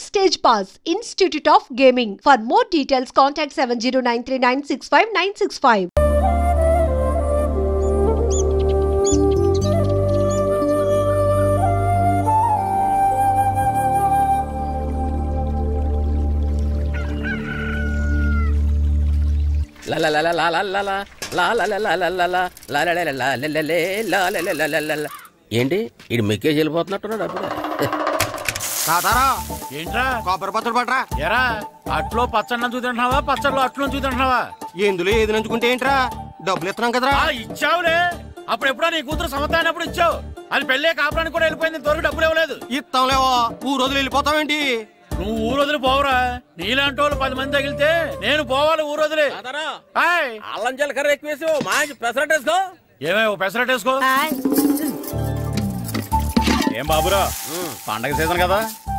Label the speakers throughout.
Speaker 1: Backstage Pass, Institute of Gaming. For more details, contact 7093965965.
Speaker 2: La la la la la la la la la la la la la la la la. ఏంటి ఇడు మెక్కేజ్ వెళ్ళిపోతున్నట్టున్నాడు అప్పుడు.
Speaker 3: తాతారా
Speaker 4: ఏంట్రా
Speaker 3: కొబ్బరి పచ్చడి పట్రా.
Speaker 4: ఎరా అట్లో పచ్చడి నంచు తింటున్నావా పచ్చడిలో అట్లు నంచు తింటున్నావా?
Speaker 3: ఎందులో ఏది నంచుకుంటే ఏంట్రా, డబ్బులు ఇస్తున్నాం కదరా.
Speaker 4: ఇచ్చావులే, అప్పుడు ఎప్పుడో నీ కూతురు సమత అయినప్పుడు ఇచ్చావు. అది పెళ్ళే కాపురానికి కూడా వెళ్ళిపోయింది, ఇంతవరకు డబ్బులు ఇవ్వలేదు.
Speaker 3: ఇస్తాంలేవో, ఊరు రోజులు వెళ్ళిపోతావేంటి?
Speaker 4: నువ్వు ఊరు వదిలి పోవురా, నీలాంటి వాళ్ళు 10 మంది తగిలితే నేను పోవాలి ఊరు వదిలి.
Speaker 2: అల్లం జీలకర్ర ఎక్కువేసి మంచి పెసరట్ వేసుకో.
Speaker 4: ఏమే ఓ పెసరట్ వేసుకో. ఏం బాబురా, పండగ సీజన్ కదా,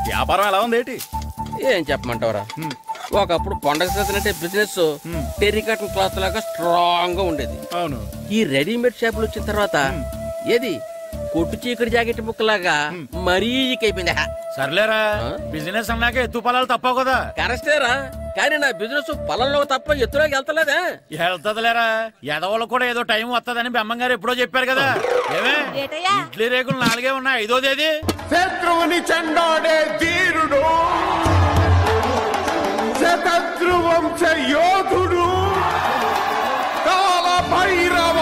Speaker 4: వ్యాపారం ఎలా ఉంది ఏంటి?
Speaker 2: ఏం చెప్పమంటావురా, ఒకప్పుడు పండగ సీజన్ అంటే బిజినెస్ టెరికాటన్ క్లాత్ లాగా స్ట్రాంగ్ గా ఉండేది.
Speaker 4: అవును,
Speaker 2: ఈ రెడీమేడ్ షాపులు వచ్చిన తర్వాత ఏది కొట్టు చీకటి జాకెట్ ముక్కలాగా మరీ అయిపోయింది.
Speaker 4: సర్లేరా, బిజినెస్ అన్నాక ఎత్తు పొలాలు తప్పవు కదా.
Speaker 2: కరెక్టేరా, కానీ నా బిజినెస్ పొలంలో తప్ప ఎత్తులోకి వెళ్తలేదా?
Speaker 4: వెళ్తదిలేరా, ఎదవలకు కూడా ఏదో టైం వస్తుందని బెమ్మం గారు ఎప్పుడో చెప్పారు కదా. ఏమే ఇడ్లీ రేకులు 4 ఉన్నాయి, 5వ తేదీ.
Speaker 5: శత్రువుని చెండాడే ధీరుడు, శతద్రు వంశ యోధుడు కాల భైరవ.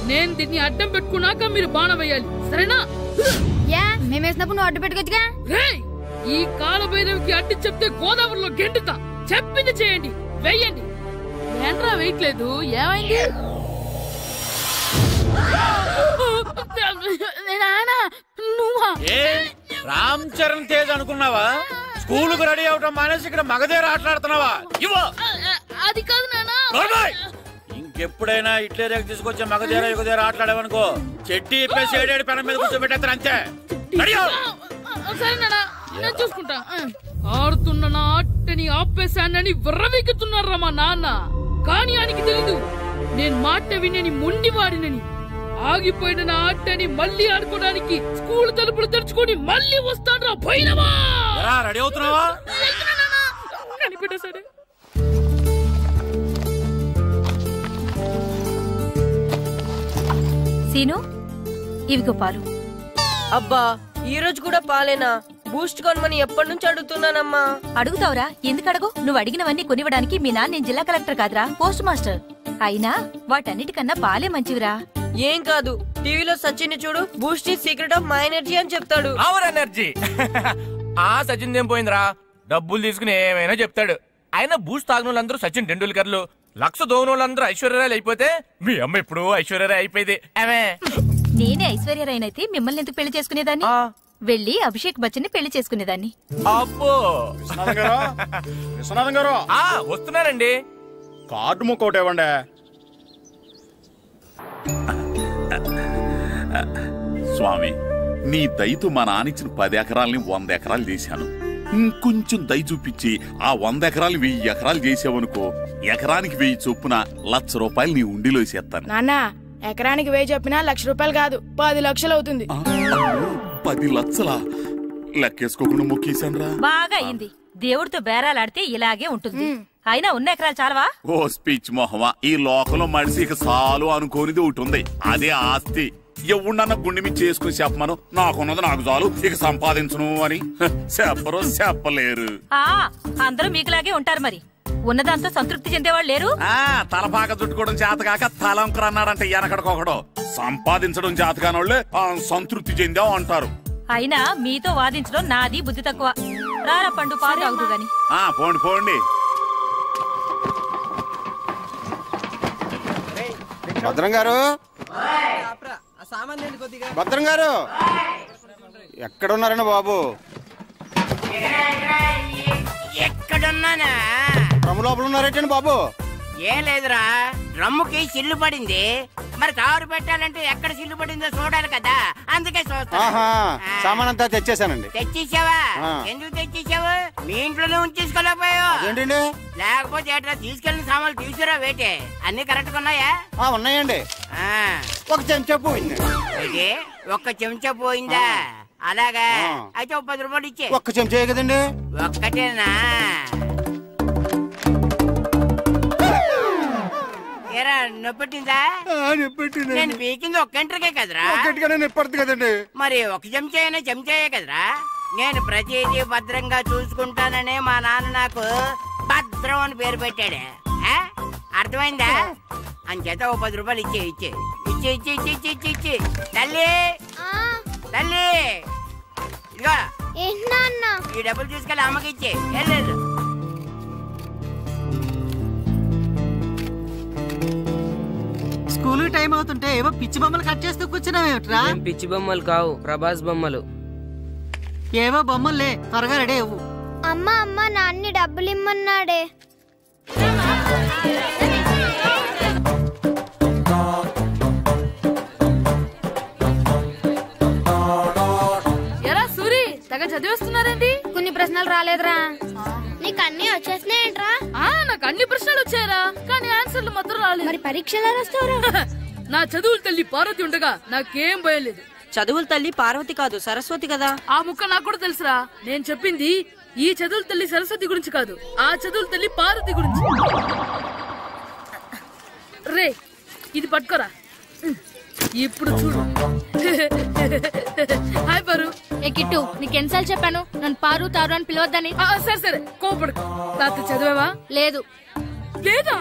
Speaker 6: నేను దీన్ని అడ్డం పెట్టుకున్నాక మీరు బాణం వేయాలి, సరేనా?
Speaker 7: మేమేసినప్పుడు నువ్వు అడ్డు పెట్టుకోవచ్చుగా.
Speaker 6: ఈ కాలభైరవికి అడ్డు చెప్తే గోదావరిలో గెంటుతా. చెప్పింది చేయండి, వెయ్యండి. ఏంట్రా వెయ్యట్లేదు, ఏమైంది? నువ్వా?
Speaker 4: రామ్ చరణ్ తేజ్ అనుకున్నావా? స్కూలుకు రెడీ అవటం మానేసి ఇక్కడ మగధేర ఆటలాడుతున్నావా?
Speaker 6: అది కాదు నానా.
Speaker 4: ఇంకెప్పుడైనా ఇట్లే రేఖ తీసుకొచ్చే మగధేర యుగధేర ఆటలాడేవనుకో, చెట్టి ఇప్పేసి 7 పెనం మీద కూర్చోబెట్టేస్తారు అంతే.
Speaker 6: సరే నానా, నేను చూసుకుంటా. ఆడుతున్న నా ఆటని ఆపేశానని విర్రవీగుతున్నారా మా నాన్న. కానీ ఆయనకి తెలీదు నేను మాట వినని మొండివాడినని. ఆగిపోయిన నా ఆటని మళ్ళీ ఆడుకోవడానికి స్కూల్ తలుపులు తెరుచుకొని మళ్ళీ వస్తాడ్రా భైరవా.
Speaker 4: రెడీ అవుతున్నావా?
Speaker 6: కనిపెట్టేశాడే.
Speaker 7: సీను, ఇవిగో పాలు.
Speaker 8: అబ్బా, ఈ రోజు కూడా పాలేనా? బూస్ట్ కొనమని ఎప్పటి నుంచి అడుగుతున్నానమ్మా.
Speaker 7: అడుగుతావురా, ఎందుకు అడగు? నువ్వు అడిగినవన్నీ కొనివ్వడానికి మీ నాన్న జిల్లా కలెక్టర్ కాదురా, పోస్ట్ మాస్టర్. అయినా వాటన్నిటికన్నా పాలే మంచివిరా.
Speaker 8: ఏం కాదు, టీవీలో సచిన్ ని చూడు, Boost is secret of my energy అని చెప్తాడు.
Speaker 9: Our energy. ఆ సచిన్ ఏం పోయిందిరా, డబ్బులు తీసుకుని ఏమైనా చెప్తాడు. ఆయన బూస్ట్ తాగిన వాళ్ళందరూ సచిన్ టెండూల్కర్లు, లక్ష దోని వాళ్ళందరూ ఐశ్వర్యరాయలు అయిపోతే మీ అమ్మ ఇప్పుడు ఐశ్వర్యరాయ్ అయిపోయింది.
Speaker 7: నేనే ఐశ్వర్యరాయనైతే మిమ్మల్ని ఎందుకు పెళ్లి చేసుకునేదాన్ని? వెళ్ళి అభిషేక్ బచ్చన్ ని పెళ్లి చేసుకునేదాన్ని.
Speaker 9: అబ్బో,
Speaker 5: విశ్వనాథం గారు
Speaker 9: వస్తున్నారండి.
Speaker 5: కార్డు ముక్క ఒకటి ఇవ్వండి.
Speaker 10: స్వామి, నీ దయతో మా నానిచ్చిన 10 ఎకరాలని 100 ఎకరాలు చేశాను. ఇంకొంచెం దయ చూపించి ఆ 100 ఎకరాలు 1000 ఎకరాలు చేసావనుకో, ఎకరానికి 1000 చొప్పున ₹1,00,000 నీ ఉండిలో వేసేస్తాను.
Speaker 11: నాన్న, ఎకరానికి 1000 చెప్పినా ₹1,00,000 కాదు, 10 లక్షలు అవుతుంది.
Speaker 10: 10 లక్షలా? లెక్కేసుకోకుండా మొక్కేశాను రా.
Speaker 7: బాగా అయింది. దేవుడితో బేరాలాడితే ఇలాగే ఉంటుంది. అయినా ఉన్న ఎకరాలు చాలవా?
Speaker 10: ఓ స్పీచ్ మొహమా, ఈ లోకంలో మనిషి ఇక చాలు అనుకోనిది ఒకటి ఉంది, అదే ఆస్తి. ఎవడన్నా గుండె మీద చేసుకుని చెప్పమను, నాకున్నది నాకు చాలు, ఇక సంపాదించను అని చెప్పరు, చెప్పలేరు.
Speaker 7: అందరూ మీకులాగే ఉంటారు మరి. ఉన్నదాంతో సంతృప్తి చెందేవాళ్ళు లేరు.
Speaker 10: తలపాక చుట్టుకోవడం చేతకాక తలంకరు అన్నాడంటే వెనకడకొకడు. సంపాదించడం చేతకానోళ్లే సంతృప్తి చెందావు అంటారు.
Speaker 7: అయినా మీతో వాదించడం నాది బుద్ధి తక్కువ. రారా పండు, పాలు తాగుదు గాని.
Speaker 10: పోండి పోండి.
Speaker 3: భద్రం గారు, భద్రం గారు ఎక్కడున్నారండి బాబు?
Speaker 12: ఎక్కడున్నానా?
Speaker 3: డ్రమ్ లోపల ఉన్నారేటండి బాబు?
Speaker 12: ఏం లేదురా, డ్రమ్ముకి చిల్లు పడింది, మరి కారు పెట్టాలంటే ఎక్కడ సిల్లు పడిందో చూడాలి కదా, అందుకే చూస్తా.
Speaker 3: సామాన్ అంతా తెచ్చేసానండి.
Speaker 12: తెచ్చేసావా? ఎందుకు తెచ్చేసావు? మీ ఇంట్లోనే ఉంచేసుకోలేకపోయావు
Speaker 3: ఏంటండి?
Speaker 12: లేకపోతే ఎట్లా తీసుకెళ్లిన సామాన్లు తీసుకురా వేటే. అన్ని కరెక్ట్ గా ఉన్నాయా?
Speaker 3: ఉన్నాయండి. ఒక చెంచా పోయింది.
Speaker 12: అయితే ఒక్క చెంచా పోయిందా? అలాగా, అయితే 10 రూపాయలు ఇచ్చే.
Speaker 3: ఒక్క చెంచా కదండి?
Speaker 12: ఒక్కటేనా? ఏరా నొప్పెట్టిందా? నేను పీకింది ఒక్క గంటకే కదరా?
Speaker 3: నొప్పడుతుంది కదండి.
Speaker 12: మరి ఒక చెంచాయే కదరా? నేను ప్రతిదీ భద్రంగా చూసుకుంటాననే మా నాన్న నాకు భద్రం అని పేరు పెట్టాడు. అర్థమైందా? అంచేత 10 రూపాయలు ఇచ్చే. తల్లి తల్లి, ఇదిగో ఈ డబ్బులు తీసుకెళ్ళి అమ్మకి ఇచ్చే. వెళ్ళు.
Speaker 13: స్కూల్ టైం అవుతుంటే ఏవో పిచ్చి బొమ్మలు కట్ చేస్తూ కూర్చున్నావేమిట్రా?
Speaker 8: పిచ్చి బొమ్మలు కావు, ప్రభాస్ బొమ్మలు.
Speaker 13: ఏవో బొమ్మలే, త్వరగా రెడీ అవ్వు.
Speaker 14: అమ్మ నాన్ని డబ్బులు ఇమ్మన్నాడే.
Speaker 6: ఎరా సూరి, తెగ చదివేస్తున్నారేంటి?
Speaker 14: కొన్ని ప్రశ్నలు రాలేదురా. నీకు అన్ని వచ్చేసినాయంట్రా?
Speaker 6: నాకు అన్ని ప్రశ్నలు వచ్చాయరా, కానీ ఆన్సర్లు మాత్రం రాలేదు.
Speaker 14: మరి పరీక్షలు రాస్తావురా?
Speaker 6: నా చదువుల తల్లి పార్వతి ఉండగా నాకేం భయం లేదు.
Speaker 8: చదువుల తల్లి పార్వతి కాదు, సరస్వతి కదా.
Speaker 6: ఆ ముక్క నాకు కూడా తెలుసురా. నేను చెప్పింది ఈ చదువుల తల్లి సరస్వతి గురించి కాదు, ఆ చదువుల తల్లి పార్వతి గురించి. రే, ఇది పట్టుకోరా. ఇప్పుడు చూడు. హాయ్ పారు.
Speaker 14: ఏ కిట్టు, నీకెన్నిసార్లు చెప్పాను నన్ను పారు తారు అని పిలవద్దని?
Speaker 6: సరే కోపడుకో. రాత్రి చదివావా?
Speaker 14: లేదు.
Speaker 6: లేదా?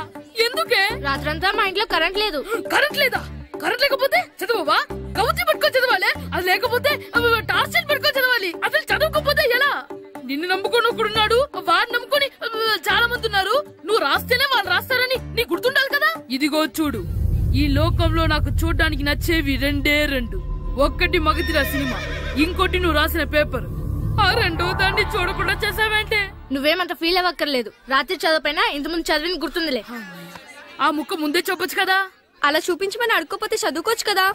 Speaker 6: ఎందుకే?
Speaker 14: రాత్రంతా మా ఇంట్లో కరెంట్ లేదు.
Speaker 6: కరెంట్ లేదా? కరెంట్ లేకపోతే చదవవా? కవతి పట్టుకొని చదవాలి. అది లేకపోతే టార్చ్ లైట్ పట్టుకొని చదవాలి. అసలు చదవకపోతే ఎలా? నిన్ను నమ్ముకొని ఒకడున్నాడు, వాడిని నమ్ముకొని చాలా మంది ఉన్నారు. నువ్వు రాస్తేనే వాళ్ళు రాస్తారని నీకు గుర్తుండాలి కదా. ఇదిగో చూడు, ఈ లోకంలో నాకు చూడ్డానికి నచ్చేవి 2. ఒక్కటి మగధిరా సినిమా, ఇంకోటి నువ్వు రాసిన పేపర్. ఆ రెండో దాన్ని చూడకుండా చేసావేంటే?
Speaker 14: నువ్వేమంత ఫీల్ అవ్వక్కర్లేదు. రాత్రి చదవపోయినా ఇంతకుముందు చదివిన గుర్తుందిలే.
Speaker 6: ఆ ముక్క ముందే చెప్పొచ్చు కదా.
Speaker 14: అలా చూపించమని అడుక్కోపోతే చదువుకోవచ్చు కదా.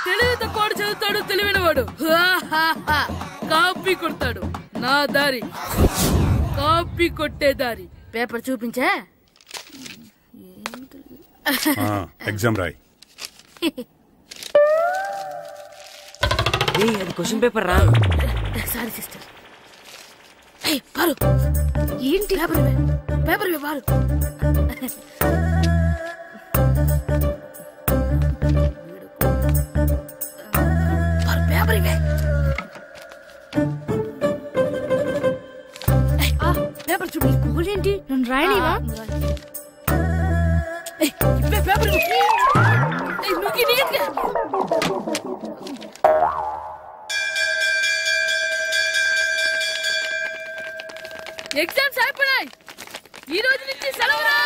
Speaker 6: తెలివి తక్కువ చదువుతాడు, తెలివైన వాడు కాపీ కొడతాడు. నా దారి కాపీ కొట్టే దారి. పేపర్ చూపించే.
Speaker 5: ఎగ్జామ్ రాయి.
Speaker 8: అది క్వశ్చన్ పేపర్ రా.
Speaker 6: Sorry sister. పారు, ఏంటి పేపర్ పారు. పేపర్ ఇవే. పేపర్ చూడు. గూగుల్ ఏంటి? నన్ను రాయనివా? పేపర్ ఎగ్జామ్స్ అయిపోయాయి. ఈ రోజు నుంచి సెలవురా.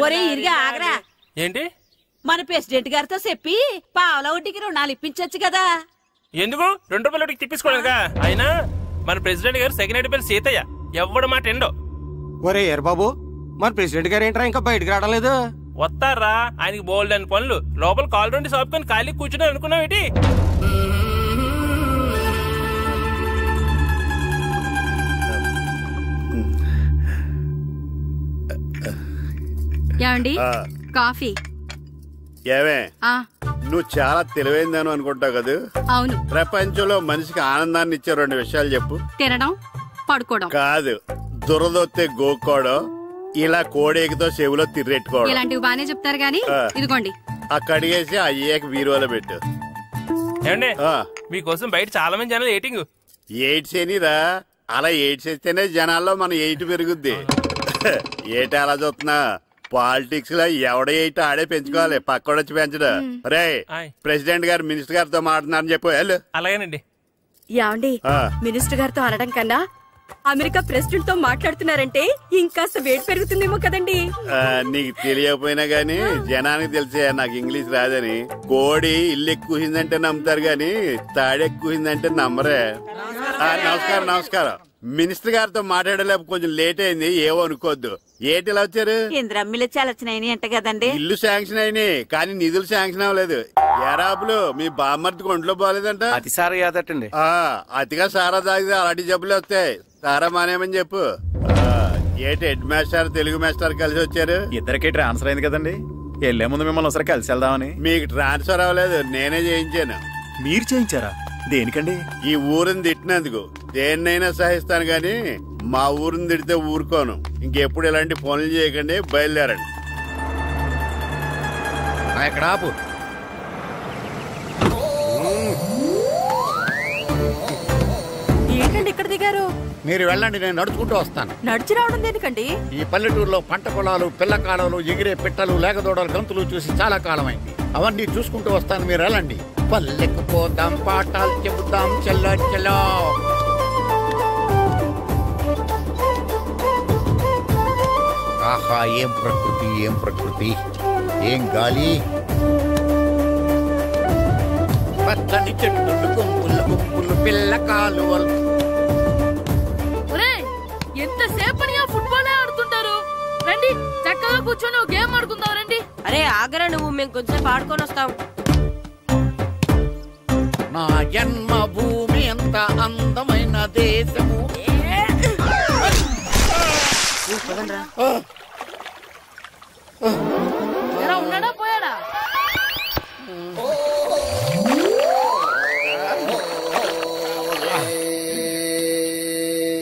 Speaker 15: ఒరే ఇరిగా ఆగరా.
Speaker 9: ఏంటి?
Speaker 15: మన ప్రెసిడెంట్ గారితో చెప్పి పావుల వడ్డీకి రుణాలు ఇప్పించొచ్చు కదా.
Speaker 9: ఎందుకు? 2 రూపాయల వడ్డీకి తిప్పించుకోలేదుగా. అయినా మన ప్రెసిడెంట్ గారు సెకండ్ హెడ్ పేరు సీతయ్య. ఎవడు మాట ఎండో.
Speaker 3: ఒరే ఎర్ బాబు, మన ప్రెసిడెంట్ గారు ఏంట్రా ఇంకా బయటకు రావడం లేదు?
Speaker 9: వస్తారా? ఆయనకి బోల్డ్ అని పనులు. లోపల కాల్ రెండు సాపుకొని ఖాళీ కూర్చుని అనుకున్నావు ఏంటి?
Speaker 16: ఏమండి, కాఫీ.
Speaker 5: ఏమే, నువ్వు చాలా తెలివైందని అనుకుంటావు కదా.
Speaker 16: అవును.
Speaker 5: ప్రపంచంలో మనిషికి ఆనందాన్ని ఇచ్చే 2 విషయాలు చెప్పు.
Speaker 16: తినడం, పడుకోవడం.
Speaker 5: కాదు, దురదొత్తే గోక్కోవడం, ఇలా కోడేకితో చెవులో తిర్రెట్టుకోవడం.
Speaker 16: ఇలాంటివి బానే చెప్తారు గానీ ఇదిగోండి.
Speaker 5: ఆ కడిగేసి అయ్యాక బీరువాలో పెట్టు.
Speaker 9: ఏమండి, మీకోసం బయట చాలా మంది జనాలు ఎయిటింగ్.
Speaker 5: ఎయిడ్స్ ఏనిరా? అలా ఎయిడ్స్ వేస్తేనే జనాల్లో మన ఎయిట్ పెరుగుద్ది. ఏటి అలా చూస్తున్నా? పాలిటిక్స్ లో ఎవడ ఎయిట్ ఆడే పెంచుకోవాలి, పక్కడొచ్చి పెంచడం. రే, ప్రెసిడెంట్ గారు మినిస్టర్ గారితో మాట్లాడుతున్నారని చెప్పు.
Speaker 9: అలాగేనండి.
Speaker 17: యాండి మినిస్టర్ గారితో అనడం కన్నా అమెరికా ప్రెసిడెంట్ తో మాట్లాడుతున్నారంటే ఇంకాస్త వేడి పెరుగుతుందేమో కదండి.
Speaker 5: నీకు తెలియకపోయినా గానీ జనానికి తెలిసే నాకు ఇంగ్లీష్ రాదని. కోడి ఇల్లు ఎక్కువసిందంటే నమ్ముతారు గాని తాడెక్కువసిందంటే నమ్మరే. నమస్కారం నమస్కారం. మినిస్టర్ గారితో మాట్లాడలేక కొంచెం లేట్ అయింది, ఏమో అనుకోవద్దు. ఏంటి ఇలా వచ్చారు?
Speaker 15: ఇంద్రమ్మిలు చాలా వచ్చినాయి అంట కదండి.
Speaker 5: ఇల్లు శాంక్షన్ అయినాయి కానీ నిధులు శాంక్షన్ అవ్వలేదు. ఎరాపులు మీ బామ్మర్తికి ఒంట్లో పోలేదంట.
Speaker 18: అతిసారా యాదటండి.
Speaker 5: అతిగా సారా తాగితే అలాంటి జబ్బులు వస్తాయి. సారా మానేమని చెప్పు. ఏంటి హెడ్ మాస్టర్ తెలుగు మాస్టర్ కలిసి వచ్చారు?
Speaker 18: ఇద్దరికి ట్రాన్స్ఫర్ అయింది కదండి, వెళ్లే ముందు మిమ్మల్ని ఒకసారి కలిసి వెళ్దామని.
Speaker 5: మీకు ట్రాన్స్ఫర్ అవ్వలేదు, నేనే చేయించాను.
Speaker 18: మీరు చేయించారా? దేనికండి?
Speaker 5: ఈ ఊరిని తిట్టినందుకు. దేన్నైనా సహిస్తాను గాని మా ఊరిని తిడితే ఊరుకోను. ఇంకెప్పుడు ఇలాంటి పనులు చేయకండి, బయలుదేరండి.
Speaker 19: ఇక్కడ ఆపు.
Speaker 17: ఏంటండి ఇక్కడ దిగారు?
Speaker 19: మీరు వెళ్ళండి, నేను నడుచుకుంటూ వస్తాను.
Speaker 17: నడిచి రావడం దేనికండి?
Speaker 19: ఈ పల్లెటూరులో పంట పొలాలు, పిల్ల కాలాలు, ఎగిరే పిట్టలు, లేకదోడలు, గంతులు చూసి చాలా కాలం అయింది. అవన్నీ చూసుకుంటూ వస్తాను, మీరు వెళ్ళండి. పల్లెకు పోదాం, పాఠాలు చెబుతాం, చెల్లో చెల్లో. ఆహా, ఏం ప్రకృతి, ఏం ప్రకృతి, ఏం గాలి. పచ్చని చెట్లు, గుంపులు గుంపులు, పిల్ల కాలువలు.
Speaker 6: ఎంతసేపని ఫుట్బాల్ ఆడుతుంటారు? రండి చక్కగా కూర్చొని గేమ్ ఆడుకుందాం రండి.
Speaker 8: అరే ఆగరా నువ్వు, మేము కొంచెం ఆడుకొని వస్తాం.
Speaker 19: నా జన్మ భూమి ఎంత అందమైన దేశము.
Speaker 6: ఉన్నాడా పోయాడా?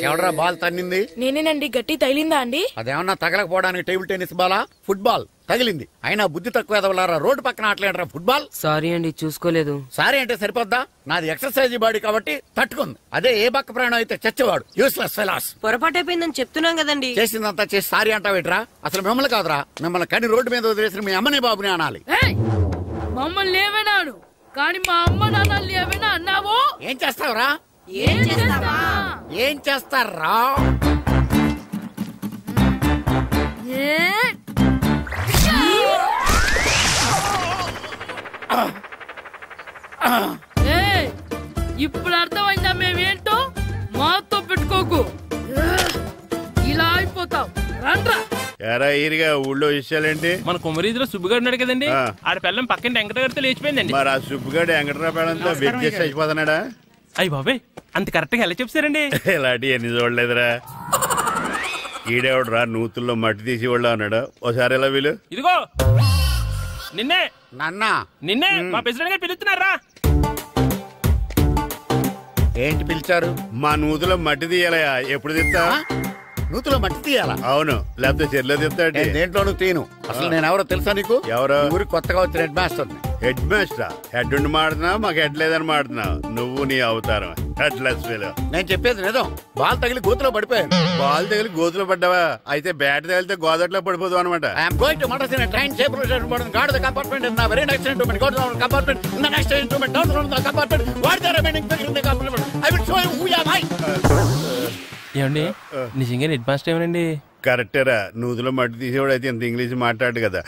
Speaker 19: ఎవడరా బాల్ తన్నింది?
Speaker 11: నేనేనండి. గట్టి తగిలిందా అండి?
Speaker 19: అదేమన్నా తగలకపోవడానికి టేబుల్ టెన్నిస్ బాలా, ఫుట్బాల్ తగిలింది. అయినా బుద్ధి తక్కువ ఎదవలారా, రోడ్డు పక్కన ఆటలేడరా ఫుట్బాల్.
Speaker 8: సారీ అండి, చూసుకోలేదు.
Speaker 19: సారీ అంటే సరిపోద్దా? నాది ఎక్సర్సైజ్ బాడీ కాబట్టి తట్టుకుంది. అదే ఏ బక్క ప్రాణం అయితే చచ్చేవాడు. Useless fellas.
Speaker 8: పొరపాటు అయిపోయిందని చెప్తున్నాం కదండి.
Speaker 19: చేసిందంతా చేసి సారీ అంటావేట్రా? అసలు మిమ్మల్ని కాదురా, మిమ్మల్ని కని రోడ్డు మీద వదిలేసిన మీ అమ్మని బాబుని అనాలి.
Speaker 6: మమ్మల్ని ఏమైనాను కానీ మా అమ్మ నాన్నల్ని ఏమైనా అన్నావో
Speaker 19: ఏం చేస్తావురా?
Speaker 6: ఏం చేస్తావా?
Speaker 19: ఏం చేస్తారా?
Speaker 6: ఇప్పుడు అర్థమైందా మేమేంటో? మాతో పెట్టుకోకు, ఇలా అయిపోతావు. రండ్రా.
Speaker 5: ఎరా ఈరిగా ఊళ్ళో విషయాలేంటి?
Speaker 9: మన కుమరీధిలో సుబ్బుగాడు ఉన్నాడు కదండి, ఆడ పిల్లం పక్కన వెంకటగారితో లేచిపోయిందండి.
Speaker 5: మరి ఆ సుబ్బుగాడు వెంకటరావు పేడంతో వెచ్చేసి అయిపోతున్నాడా?
Speaker 9: అయ్యి బాబాయ్, అంత కరెక్ట్ గా ఎలా చెప్తారండి?
Speaker 5: ఇలాంటి ఎన్ని చూడలేదురా. ఈడేవడరా నూతుల్లో మట్టి తీసి వాళ్ళు అన్నాడు. ఓసారి ఎలా వీలు?
Speaker 9: ఇదిగో నిన్నే.
Speaker 19: నాన్న
Speaker 9: నిన్నే మా ప్రెసిడెంట్ గారు పిలుస్తున్నారా?
Speaker 19: ఏంటి పిలిచారు?
Speaker 5: మా నూతులో మట్టి తీయాలయా. ఎప్పుడు తీస్తా?
Speaker 19: నూతులో మట్టి తీయాలా?
Speaker 5: అవును, లేకపోతే చెర్లో తీస్తాడు.
Speaker 19: దేంట్లోనూ తీను. అసలు నేను ఎవరో తెలుసా నీకు?
Speaker 5: ఎవరో?
Speaker 19: ఊరికి కొత్తగా వచ్చిన head master.
Speaker 5: Head master? Head ఉండి మాడుతున్నావు, మాకు హెడ్ లేదని మాడుతున్నావు. నువ్వు నీ అవతారం హెడ్లెస్ ఫెలో.
Speaker 19: నేను చెప్పేది నిజం. బాల్ తగిలి గోతులో పడిపోయాను.
Speaker 5: బాల్ తగిలి గోతులో పడ్డావా? అయితే బ్యాట్ తగిలితే గోదట్లో పడిపోదు అనమాట.
Speaker 19: I'm going to motor in train shape guard the compartment in the very next instrument. Go to the compartment in the next instrument. Down the compartment. What the remaining thing in the compartment. I will show you who you are.
Speaker 9: ఏమండి నిజంగా head master ఏమనండి?
Speaker 5: కరెక్టేరా, నూతులో మట్టి తీసేవాడు అయితే ఇంత English మాట్లాడు కదా.